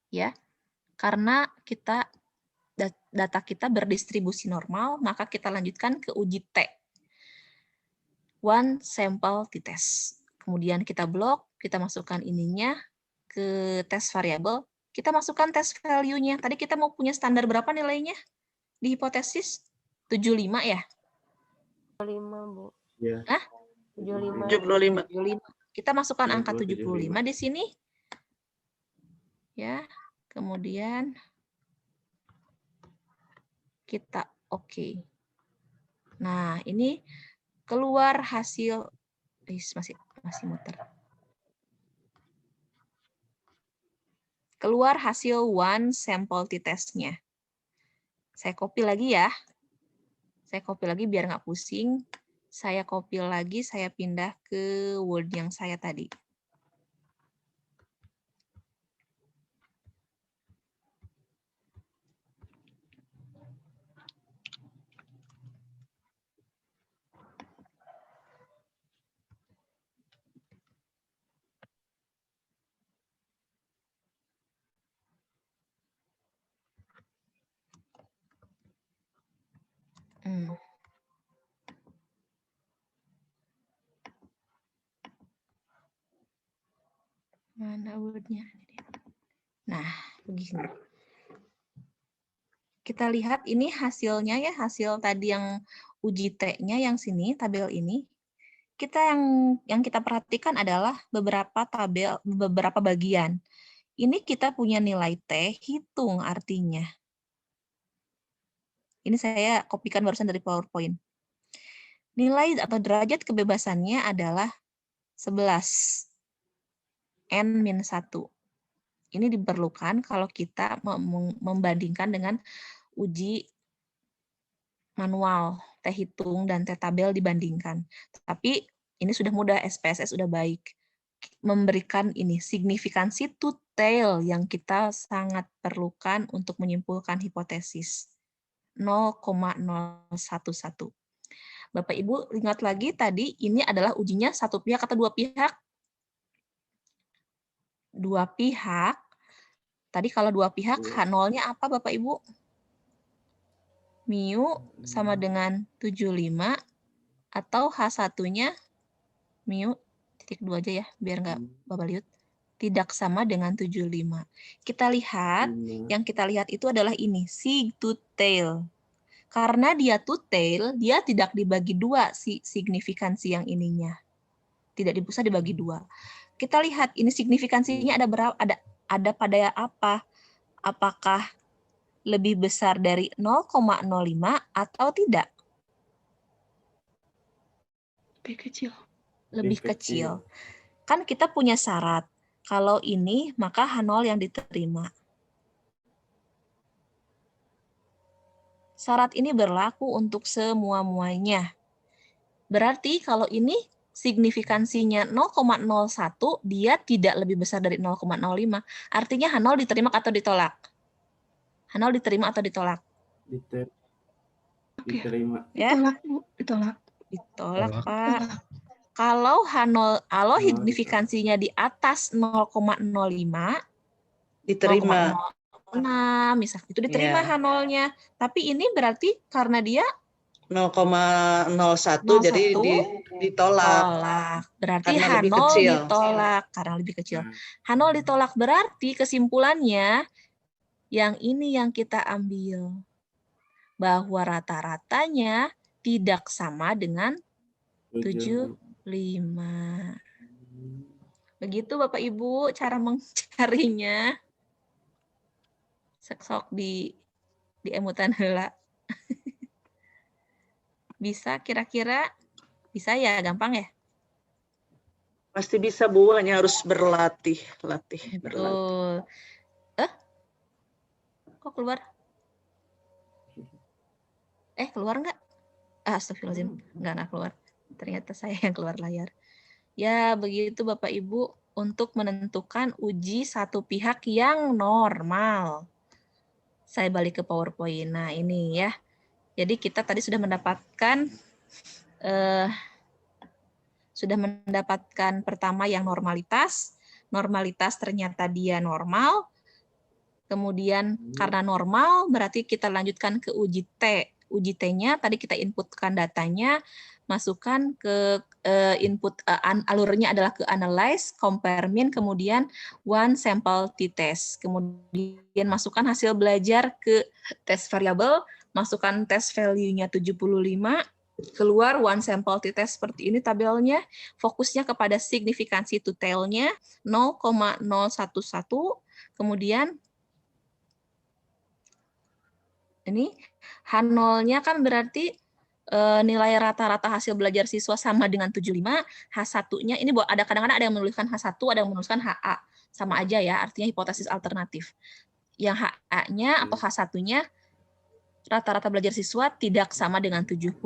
Ya. Karena data kita berdistribusi normal, maka kita lanjutkan ke uji T. One sample t-test. Kemudian kita blok, kita masukkan ininya ke test variable, kita masukkan test value-nya. Tadi kita mau punya standar berapa nilainya di hipotesis? 75 ya? 75, Bu. Iya. Hah? 75. 75. Kita masukkan angka 75 di sini. Ya. Kemudian kita oke. Nah, ini keluar hasil masih muter. Keluar hasil one sample t-test-nya. Saya copy lagi ya. Saya copy lagi biar nggak pusing. Saya copy lagi, saya pindah ke Word yang saya tadi. Mana Word-nya? Nah, begini. Kita lihat ini hasilnya ya, hasil tadi yang uji T-nya yang sini, tabel ini. Kita yang kita perhatikan adalah beberapa bagian. Ini kita punya nilai T, hitung artinya. Ini saya kopikan barusan dari PowerPoint. Nilai atau derajat kebebasannya adalah 11. N-1. Ini diperlukan kalau kita membandingkan dengan uji manual, T hitung dan T tabel dibandingkan. Tapi ini sudah mudah, SPSS sudah baik. memberikan ini signifikansi to tail yang kita sangat perlukan untuk menyimpulkan hipotesis 0,011. Bapak Ibu ingat lagi tadi ini adalah ujinya satu pihak atau dua pihak? Dua pihak. Tadi kalau dua pihak H0-nya apa Bapak Ibu? Mu sama dengan 75 atau H1-nya mu titik 2 aja ya biar nggak Bapak lihat. Tidak sama dengan 75. Kita lihat, yang kita lihat itu adalah ini, sig to tail. Karena dia to tail, dia tidak dibagi dua signifikansi yang ininya. Tidak bisa dibagi dua. Kita lihat ini signifikansinya ada berapa? Ada pada apa? Apakah lebih besar dari 0,05 atau tidak? Lebih kecil. Lebih kecil. Kan kita punya syarat. Kalau ini, maka H0 yang diterima. Syarat ini berlaku untuk semua-muanya. Berarti kalau ini signifikansinya 0,01, dia tidak lebih besar dari 0,05. Artinya H0 diterima atau ditolak? H0 diterima atau ditolak? Diterima. Ya? Ditolak, Bu. Ditolak. Ditolak, Pak. Kalau H0, kalau signifikansinya di atas 0,05, Diterima. 0,06, misalnya itu diterima H0-nya. Tapi ini berarti karena dia 0,01 jadi ditolak. Berarti Karena lebih H0 kecil. ditolak karena lebih kecil. H0 ditolak berarti kesimpulannya yang ini yang kita ambil. Bahwa rata-ratanya tidak sama dengan 75. Begitu Bapak Ibu cara mencarinya. Sok di emutan heula. Bisa kira-kira? Bisa ya, gampang ya? Pasti bisa Bu, hanya harus berlatih. Betul. Kok keluar? Keluar nggak? Astagfirullahaladzim, nggak keluar. Ternyata saya yang keluar layar. Ya, begitu Bapak Ibu untuk menentukan uji satu pihak yang normal. Saya balik ke PowerPoint. Nah, ini ya. Jadi kita tadi sudah mendapatkan pertama yang normalitas. Normalitas ternyata dia normal. Kemudian karena normal berarti kita lanjutkan ke uji T. Uji T-nya tadi kita inputkan datanya, masukkan ke input alurnya adalah ke analyze, compare mean, kemudian one sample t-test. Kemudian masukkan hasil belajar ke test variable, masukkan test value-nya 75, keluar one sample t-test seperti ini tabelnya, fokusnya kepada signifikansi to tail-nya 0,011, kemudian ini H0-nya kan berarti nilai rata-rata hasil belajar siswa sama dengan 75, H1-nya ini ada kadang-kadang ada yang menuliskan H1, ada yang menuliskan HA. Sama aja ya, artinya hipotesis alternatif. Yang HA-nya atau H1-nya rata-rata belajar siswa tidak sama dengan 75.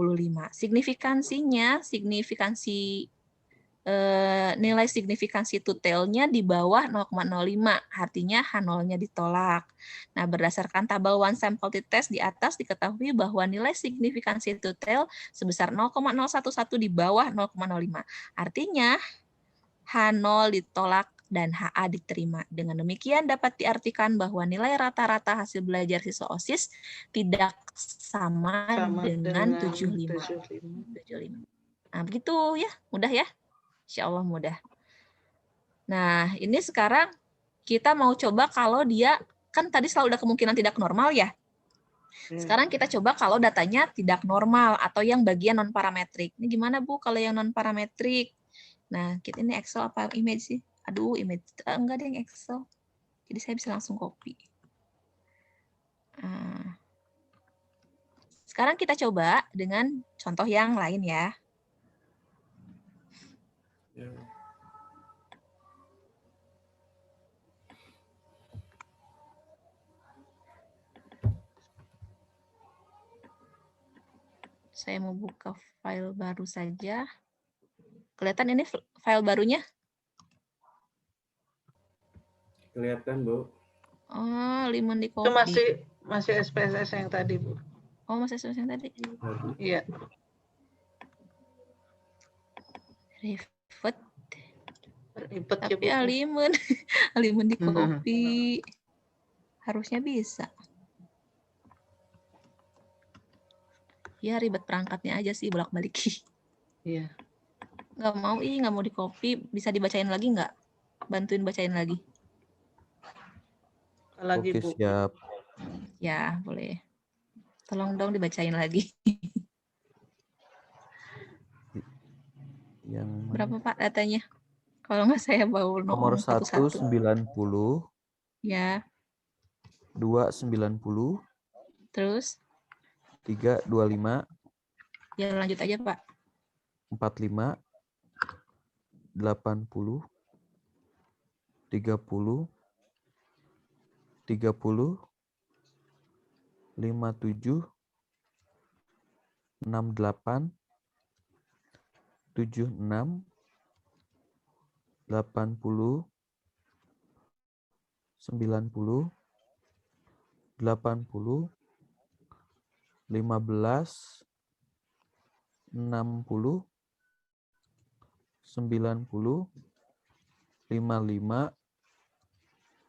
Signifikansinya, nilai signifikansi to tail-nya di bawah 0,05, artinya H0-nya ditolak. Nah, berdasarkan tabel one sample t-test di atas diketahui bahwa nilai signifikansi to tail sebesar 0,011 di bawah 0,05. Artinya H0 ditolak dan HA diterima. Dengan demikian dapat diartikan bahwa nilai rata-rata hasil belajar siswa OSIS tidak sama dengan 75. Nah, begitu ya, mudah ya. Insya Allah mudah. Nah, ini sekarang kita mau coba kalau dia, kan tadi selalu ada kemungkinan tidak normal ya. Sekarang kita coba kalau datanya tidak normal atau yang bagian non-parametrik. Ini gimana Bu kalau yang non-parametrik? Nah, kita ini Excel apa image sih? Aduh, image. Enggak ada yang Excel. Jadi saya bisa langsung copy. Sekarang kita coba dengan contoh yang lain ya. Saya mau buka file baru saja. Kelihatan ini file barunya? Kelihatan, Bu. Oh, lemon di Itu kopi. masih SPSS yang tadi, Bu. Oh, masih sesuai yang tadi. Tadi. Iya. Ribet. Ribet ya, Tapi Bu. lemon. Lemon di Mhm. kopi. Harusnya bisa. Ya, ribet perangkatnya aja sih, bolak-balik. Iya. Nggak mau di copy. Bisa dibacain lagi nggak? Bantuin bacain lagi. Lagi, Oke, Bu. siap. Ya, boleh. Tolong dong dibacain lagi. Yang mana? Berapa Pak datanya? Kalau nggak saya bawa Nomor 1 satu-satu. 90, Ya, 2 90, terus 3 25, ya lanjut aja Pak. 45, 80, 30, 30, 57, 68, 76, 80, 90, 80, 15, 60, 90, 55,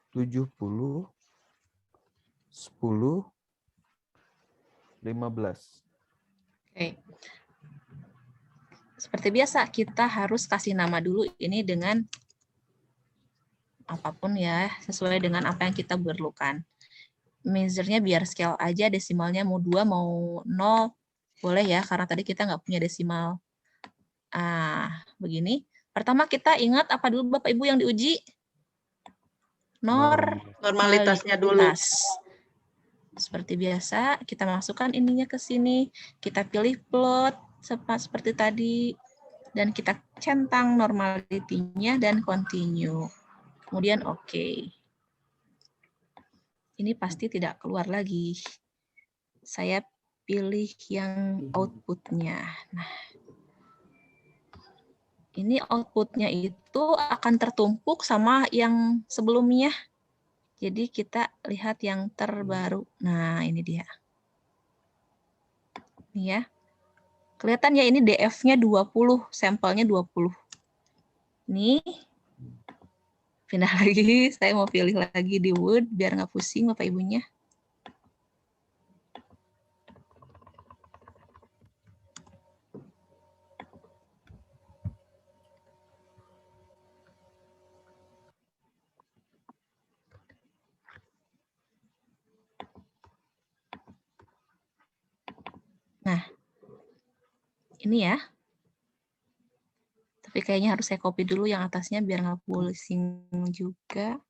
70, 10, 15. Oke. Seperti biasa, kita harus kasih nama dulu ini dengan apapun ya, sesuai dengan apa yang kita perlukan. Measure-nya biar scale aja, desimalnya mau 2, mau 0, boleh ya, karena tadi kita nggak punya desimal. Begini. Pertama kita ingat apa dulu Bapak Ibu yang diuji? Normalitasnya dulu. Seperti biasa, kita masukkan ininya ke sini, kita pilih plot seperti tadi, dan kita centang normality-nya dan continue. Kemudian oke. Ini pasti tidak keluar lagi. Saya pilih yang output-nya. Nah, ini output-nya itu akan tertumpuk sama yang sebelumnya. Jadi kita lihat yang terbaru. Nah, ini dia. Ini ya. Kelihatan ya ini DF-nya 20, sampelnya 20. Nih. Pindah lagi, saya mau pilih lagi di Word biar nggak pusing Bapak Ibunya. Nah, ini ya. Tapi kayaknya harus saya copy dulu yang atasnya biar nggak pusing juga.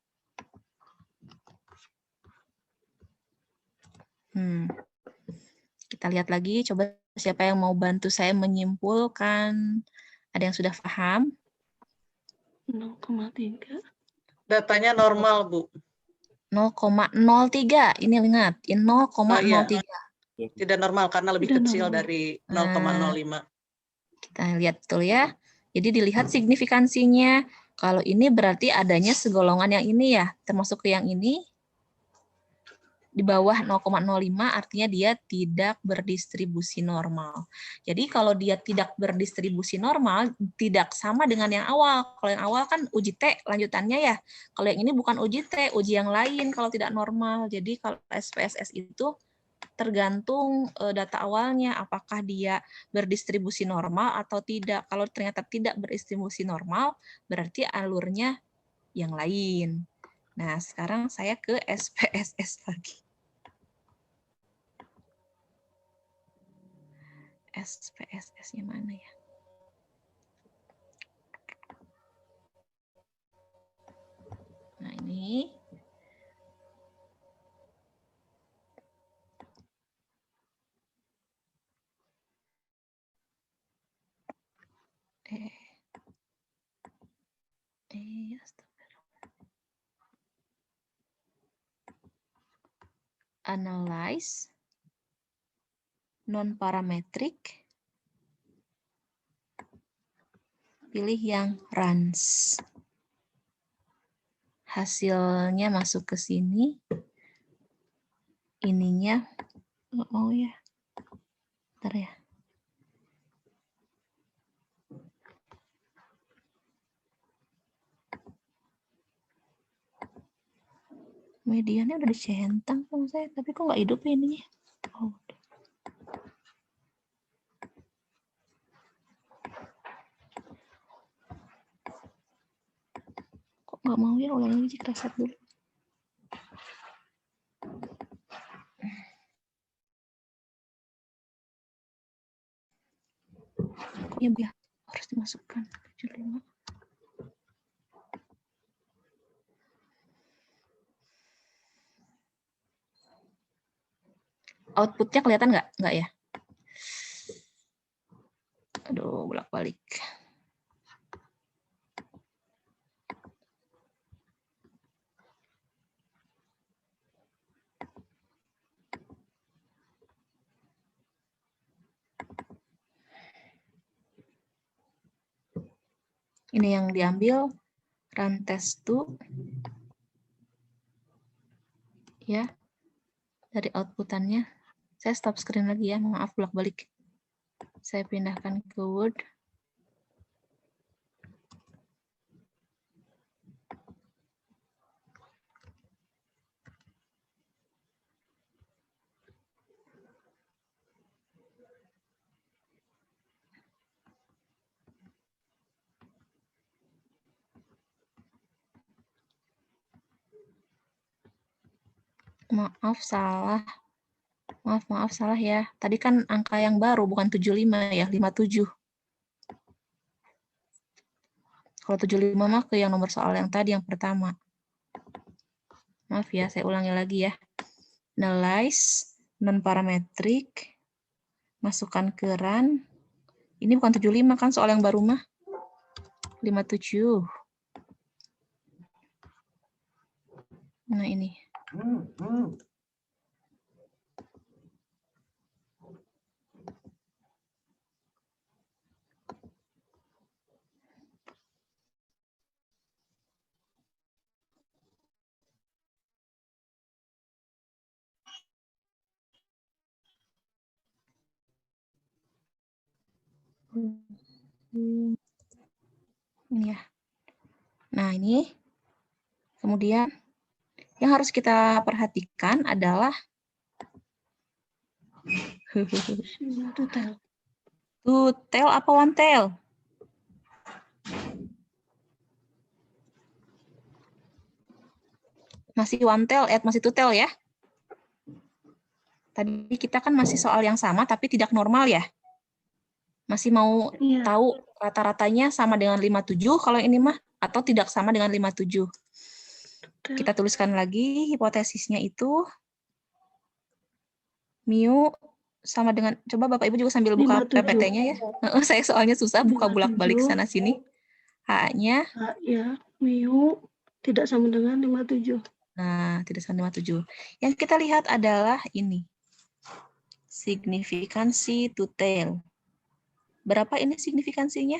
Kita lihat lagi, coba siapa yang mau bantu saya menyimpulkan. Ada yang sudah paham? 0,3. Datanya normal, Bu. 0,03. Ini ingat, 0,03. Tidak normal karena lebih Tidak kecil normal. dari 0,05. Kita lihat betul ya. Jadi dilihat signifikansinya. Kalau ini berarti adanya segolongan yang ini ya, termasuk ke yang ini. Di bawah 0,05 artinya dia tidak berdistribusi normal. Jadi kalau dia tidak berdistribusi normal, tidak sama dengan yang awal. Kalau yang awal kan uji T lanjutannya ya. Kalau yang ini bukan uji T, uji yang lain kalau tidak normal. Jadi kalau SPSS itu tergantung data awalnya, apakah dia berdistribusi normal atau tidak. Kalau ternyata tidak berdistribusi normal, berarti alurnya yang lain. Nah, sekarang saya ke SPSS lagi. SPSS-nya mana ya? Nah, ini. Analyze. Non-parametric. Pilih yang runs. hasilnya masuk ke sini. Ininya, oh ya, bentar ya. Medianya udah dicentang sama saya, tapi kok nggak hidup ya ininya? Oh, udah. Kok nggak mau ya, ulang lagi reset dulu. Ya, biar harus dimasukkan 75. Outputnya kelihatan nggak? Nggak ya? Aduh, bolak-balik. Ini yang diambil run test 2 ya, dari outputannya. Saya stop screen lagi ya, maaf bolak-balik. Saya pindahkan ke Word. Maaf, salah. Maaf, salah ya. Tadi kan angka yang baru, bukan 75 ya, 57. Kalau 75 mah ke yang nomor soal yang tadi, yang pertama. Maaf ya, saya ulangi lagi ya. Analyze, non-parametric, masukkan ke run. Ini bukan 75 kan soal yang baru mah. 57. Nah ini. Ini ya. Nah ini. Kemudian yang harus kita perhatikan adalah two tail apa one tail? Masih one tail, masih two tail ya. Tadi kita kan masih soal yang sama tapi tidak normal ya. Masih mau tahu rata-ratanya sama dengan 57 kalau ini mah atau tidak sama dengan 57. Kita tuliskan lagi hipotesisnya itu mu sama dengan, coba Bapak Ibu juga sambil buka PPT-nya ya. Saya soalnya susah buka bolak-balik sana sini. H-nya ya, mu tidak sama dengan 57. Nah, tidak sama 57. Yang kita lihat adalah ini. Signifikansi to tail. Berapa ini signifikansinya?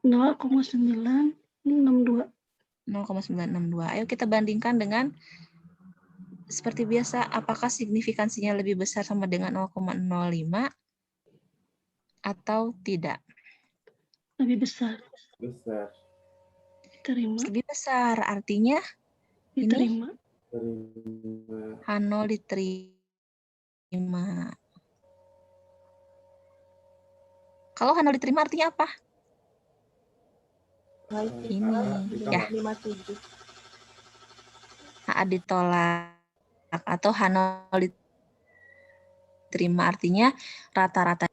0,962. 0,962. Ayo kita bandingkan dengan seperti biasa, apakah signifikansinya lebih besar sama dengan 0,05 atau tidak? Lebih besar. Besar. Terima. Lebih besar, artinya Diterima. Terima. H0 diterima. Kalau H0 diterima artinya apa? Ini ya. HA ditolak atau H0 diterima artinya rata-rata.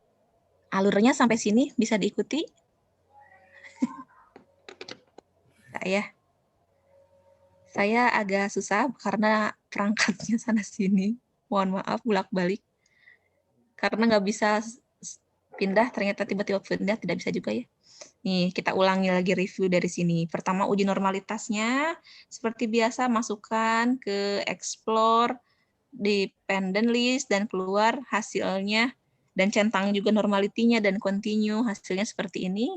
Alurnya sampai sini bisa diikuti? Saya agak susah karena perangkatnya sana sini. Mohon maaf bolak-balik. Karena nggak bisa pindah, ternyata tiba-tiba pindah, tidak bisa juga ya. Nih, kita ulangi lagi review dari sini. Pertama, uji normalitasnya. Seperti biasa, masukkan ke explore, dependent list, dan keluar hasilnya. Dan centang juga normalitinya dan continue. Hasilnya seperti ini.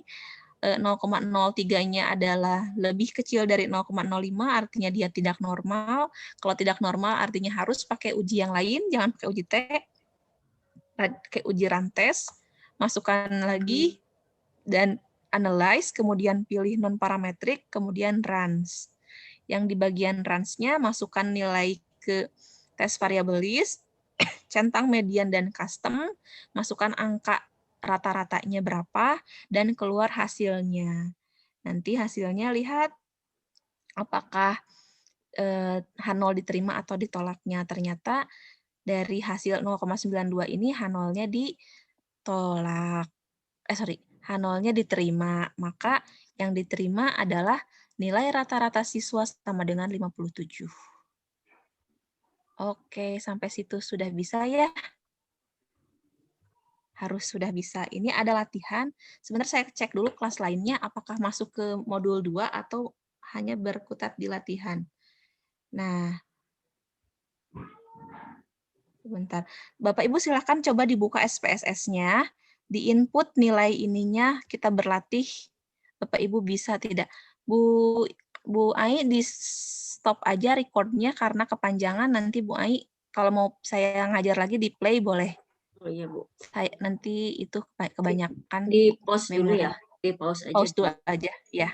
0,03-nya adalah lebih kecil dari 0,05, artinya dia tidak normal. Kalau tidak normal, artinya harus pakai uji yang lain, jangan pakai uji T, pakai uji Rantes, masukkan lagi, dan analyze, kemudian pilih non-parametrik, kemudian runs. Yang di bagian runs-nya, masukkan nilai ke tes variabilis, centang median dan custom, masukkan angka rata-ratanya berapa, dan keluar hasilnya. Nanti hasilnya lihat apakah H0 diterima atau ditolaknya. Ternyata dari hasil 0,92 ini H0-nya ditolak. H0-nya diterima. Maka yang diterima adalah nilai rata-rata siswa sama dengan 57. Oke, sampai situ sudah bisa ya? Harus sudah bisa. Ini ada latihan. Sebentar saya cek dulu kelas lainnya apakah masuk ke modul 2 atau hanya berkutat di latihan. Nah, sebentar. Bapak Ibu silahkan coba dibuka SPSS-nya, di input nilai ininya kita berlatih. Bapak Ibu bisa tidak? Bu Ai di stop aja recordnya karena kepanjangan, nanti Bu Ai kalau mau saya ngajar lagi di play boleh. Oh iya, Bu. Saya nanti itu kebanyakan Di pause dulu memori. ya. Di pause aja. Pause dulu aja ya.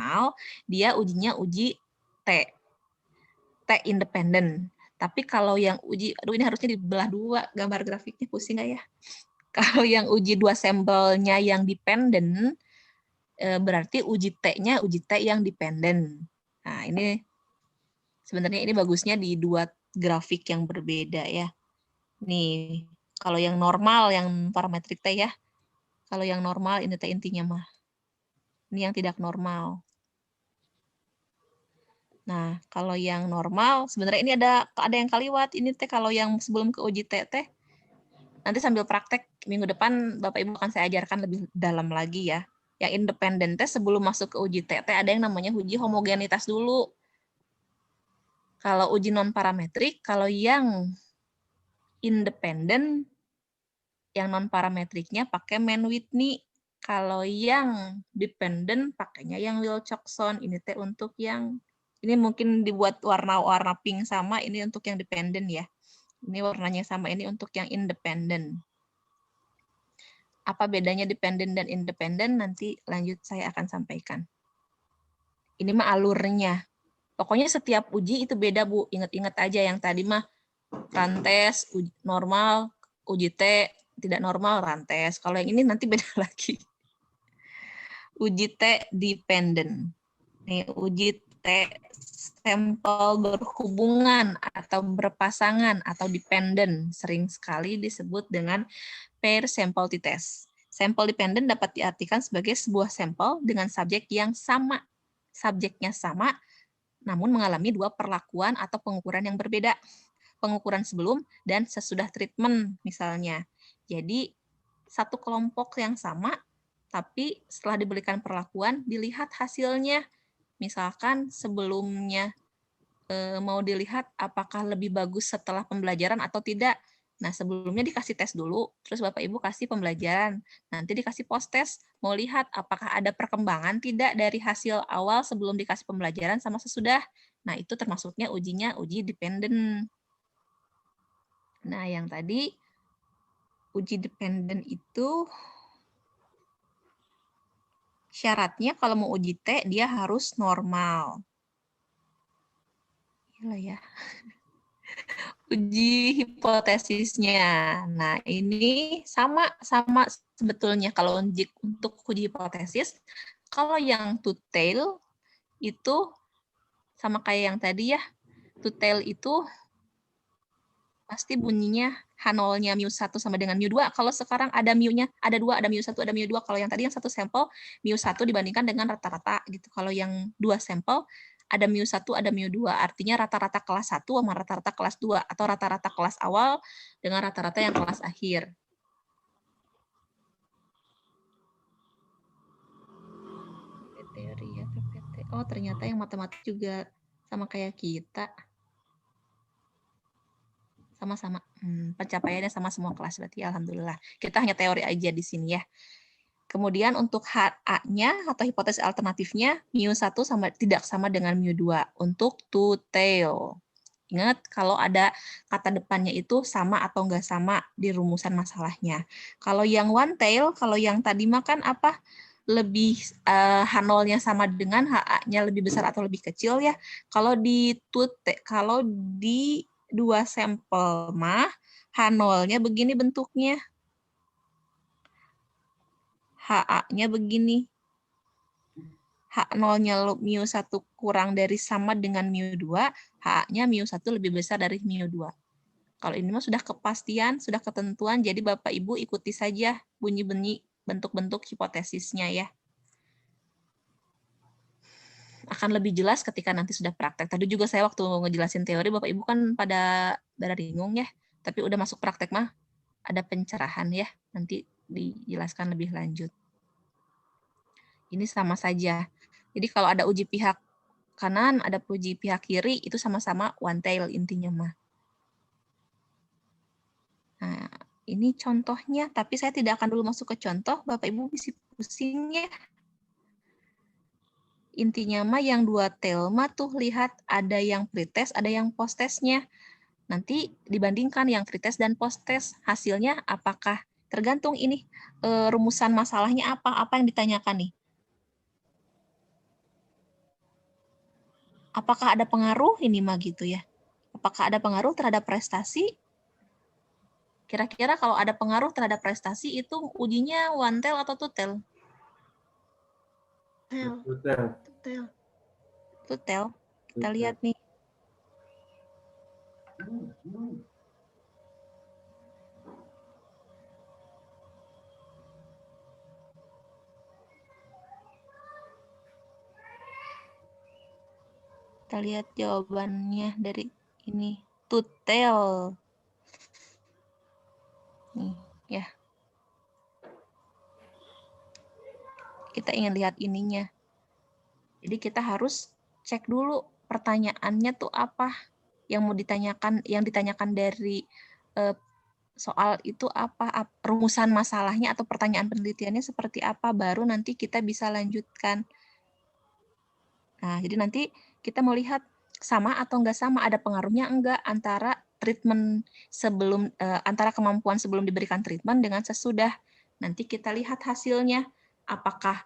Mau dia ujinya uji T independen. Tapi kalau yang uji, aduh ini harusnya dibelah dua gambar grafiknya, pusing nggak ya? Kalau yang uji 2 sampelnya yang dependen, berarti uji T-nya uji T yang dependen. Nah ini sebenarnya ini bagusnya di 2 grafik yang berbeda ya. Nih, kalau yang normal, yang parametrik T ya. Kalau yang normal ini T intinya mah. Ini yang tidak normal. Nah, kalau yang normal, sebenarnya ini ada yang kaliwat. Ini teh kalau yang sebelum ke uji T teh, nanti sambil praktek minggu depan Bapak Ibu akan saya ajarkan lebih dalam lagi ya. Yang independen teh sebelum masuk ke uji T teh ada yang namanya uji homogenitas dulu. Kalau uji non parametrik, kalau yang independen, yang non parametriknya pakai Mann-Whitney. Kalau yang dependent pakainya yang Wilcoxon. Ini teh untuk yang ini mungkin dibuat warna-warna pink sama, ini untuk yang dependent ya. Ini warnanya sama, ini untuk yang independent. Apa bedanya dependent dan independent? Nanti lanjut saya akan sampaikan. Ini mah alurnya. Pokoknya setiap uji itu beda, Bu. Ingat-ingat aja yang tadi mah rantes, uji normal, uji T, tidak normal, rantes. Kalau yang ini nanti beda lagi. Uji T dependent. Nih, uji T sampel berhubungan atau berpasangan atau dependent sering sekali disebut dengan pair sample t-test. Sampel dependent dapat diartikan sebagai sebuah sampel dengan subjek yang sama. Subjeknya sama, namun mengalami 2 perlakuan atau pengukuran yang berbeda. Pengukuran sebelum dan sesudah treatment misalnya. Jadi satu kelompok yang sama, tapi setelah diberikan perlakuan, dilihat hasilnya. Misalkan sebelumnya mau dilihat apakah lebih bagus setelah pembelajaran atau tidak. Nah, sebelumnya dikasih tes dulu, terus Bapak Ibu kasih pembelajaran. Nanti dikasih post-tes, mau lihat apakah ada perkembangan tidak dari hasil awal sebelum dikasih pembelajaran sama sesudah. Nah, itu termasuknya ujinya uji dependen. Nah, yang tadi uji dependen itu syaratnya kalau mau uji T, dia harus normal. Gila ya. Uji hipotesisnya. Nah, ini sama sebetulnya kalau untuk uji hipotesis. Kalau yang two-tail itu sama kayak yang tadi ya. Two-tail itu pasti bunyinya H0-nya mu1 sama dengan mu2. Kalau sekarang ada mu-nya, ada 2, ada mu1, ada mu2. Kalau yang tadi yang satu sampel, mu1 dibandingkan dengan rata-rata gitu. Kalau yang 2 sampel, ada mu1, ada mu2. Artinya rata-rata kelas 1 sama rata-rata kelas 2. Atau rata-rata kelas awal dengan rata-rata yang kelas akhir. Teori ya, PPT. Oh, ternyata yang matematik juga sama kayak kita. Sama-sama. Pencapaiannya sama semua kelas berarti alhamdulillah. Kita hanya teori aja di sini ya. Kemudian untuk HA-nya atau hipotesis alternatifnya, mu1 tidak sama dengan mu2 untuk two tail. Ingat, kalau ada kata depannya itu sama atau enggak sama di rumusan masalahnya. Kalau yang one tail, kalau yang tadi makan apa? Lebih H0-nya sama dengan HA-nya lebih besar atau lebih kecil ya. Kalau di dua sampel mah H0-nya begini bentuknya. HA-nya begini. H0-nya mu1 kurang dari sama dengan mu2, HA-nya mu1 lebih besar dari mu2. Kalau ini mah sudah kepastian, sudah ketentuan, jadi Bapak Ibu ikuti saja bunyi-bunyi bentuk-bentuk hipotesisnya ya. Akan lebih jelas ketika nanti sudah praktek. Tadi juga saya waktu ngejelasin teori, Bapak Ibu kan pada bingung ya, tapi udah masuk praktek mah ada pencerahan ya, nanti dijelaskan lebih lanjut. Ini sama saja. Jadi kalau ada uji pihak kanan, ada uji pihak kiri, itu sama-sama one tail intinya mah. Nah, ini contohnya, tapi saya tidak akan dulu masuk ke contoh, Bapak Ibu bisa pusing ya. Intinya mah yang dua tail mah tuh lihat ada yang pretest, ada yang post-testnya. Nanti dibandingkan yang pretest dan post-test, hasilnya apakah tergantung ini rumusan masalahnya apa yang ditanyakan nih. Apakah ada pengaruh ini mah gitu ya? Apakah ada pengaruh terhadap prestasi? Kira-kira kalau ada pengaruh terhadap prestasi itu ujinya one tail atau two tail? Tail. Betul. Tail. Two tail. Kita lihat nih. Kita lihat jawabannya dari ini. Two tail. Nih, ya. Kita ingin lihat ininya. Jadi kita harus cek dulu pertanyaannya tuh apa yang mau ditanyakan, yang ditanyakan dari soal itu apa, rumusan masalahnya atau pertanyaan penelitiannya seperti apa, baru nanti kita bisa lanjutkan. Nah, jadi nanti kita mau lihat sama atau enggak sama, ada pengaruhnya enggak antara treatment sebelum, antara kemampuan sebelum diberikan treatment dengan sesudah. Nanti kita lihat hasilnya, apakah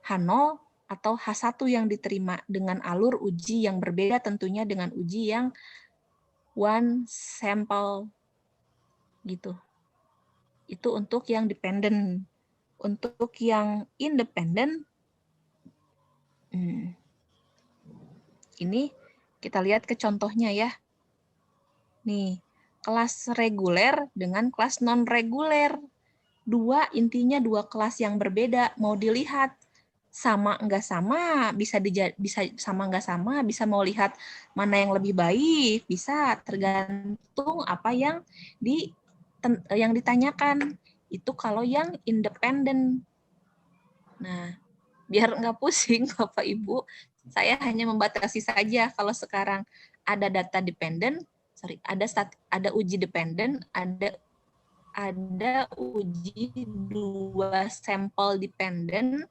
H0 atau H1 yang diterima dengan alur uji yang berbeda tentunya dengan uji yang one sample gitu. Itu untuk yang dependent. Untuk yang independent, ini kita lihat ke contohnya ya. Nih, kelas reguler dengan kelas non-reguler. Intinya dua kelas yang berbeda. Mau dilihat sama enggak sama, bisa sama enggak sama, bisa mau lihat mana yang lebih baik, bisa tergantung apa yang ditanyakan. Itu kalau yang independen. Nah, biar enggak pusing Bapak Ibu, saya hanya membatasi saja kalau sekarang ada data dependent, ada uji dependent, ada uji dua sampel dependent,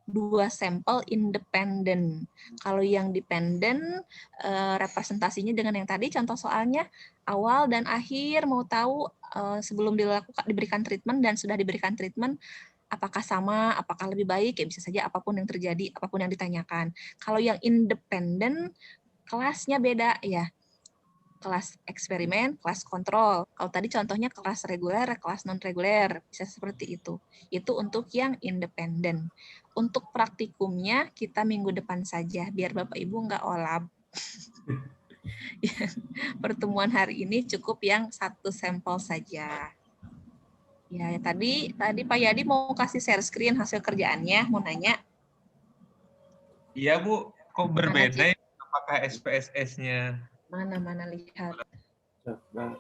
dua sampel independen. Kalau yang dependen representasinya dengan yang tadi contoh soalnya awal dan akhir, mau tahu sebelum diberikan treatment dan sudah diberikan treatment apakah sama, apakah lebih baik, ya bisa saja apapun yang terjadi, apapun yang ditanyakan. Kalau yang independen kelasnya beda ya. Kelas eksperimen, kelas kontrol. Kalau tadi contohnya kelas reguler, kelas non-reguler, bisa seperti itu. Itu untuk yang independen. Untuk praktikumnya kita minggu depan saja, biar Bapak Ibu nggak olab. Pertemuan hari ini cukup yang satu sampel saja. Ya, tadi Pak Yadi mau kasih share screen hasil kerjaannya, mau nanya. Iya Bu, kok berbeda ya? Apakah SPSS-nya? Mana lihat. Coba.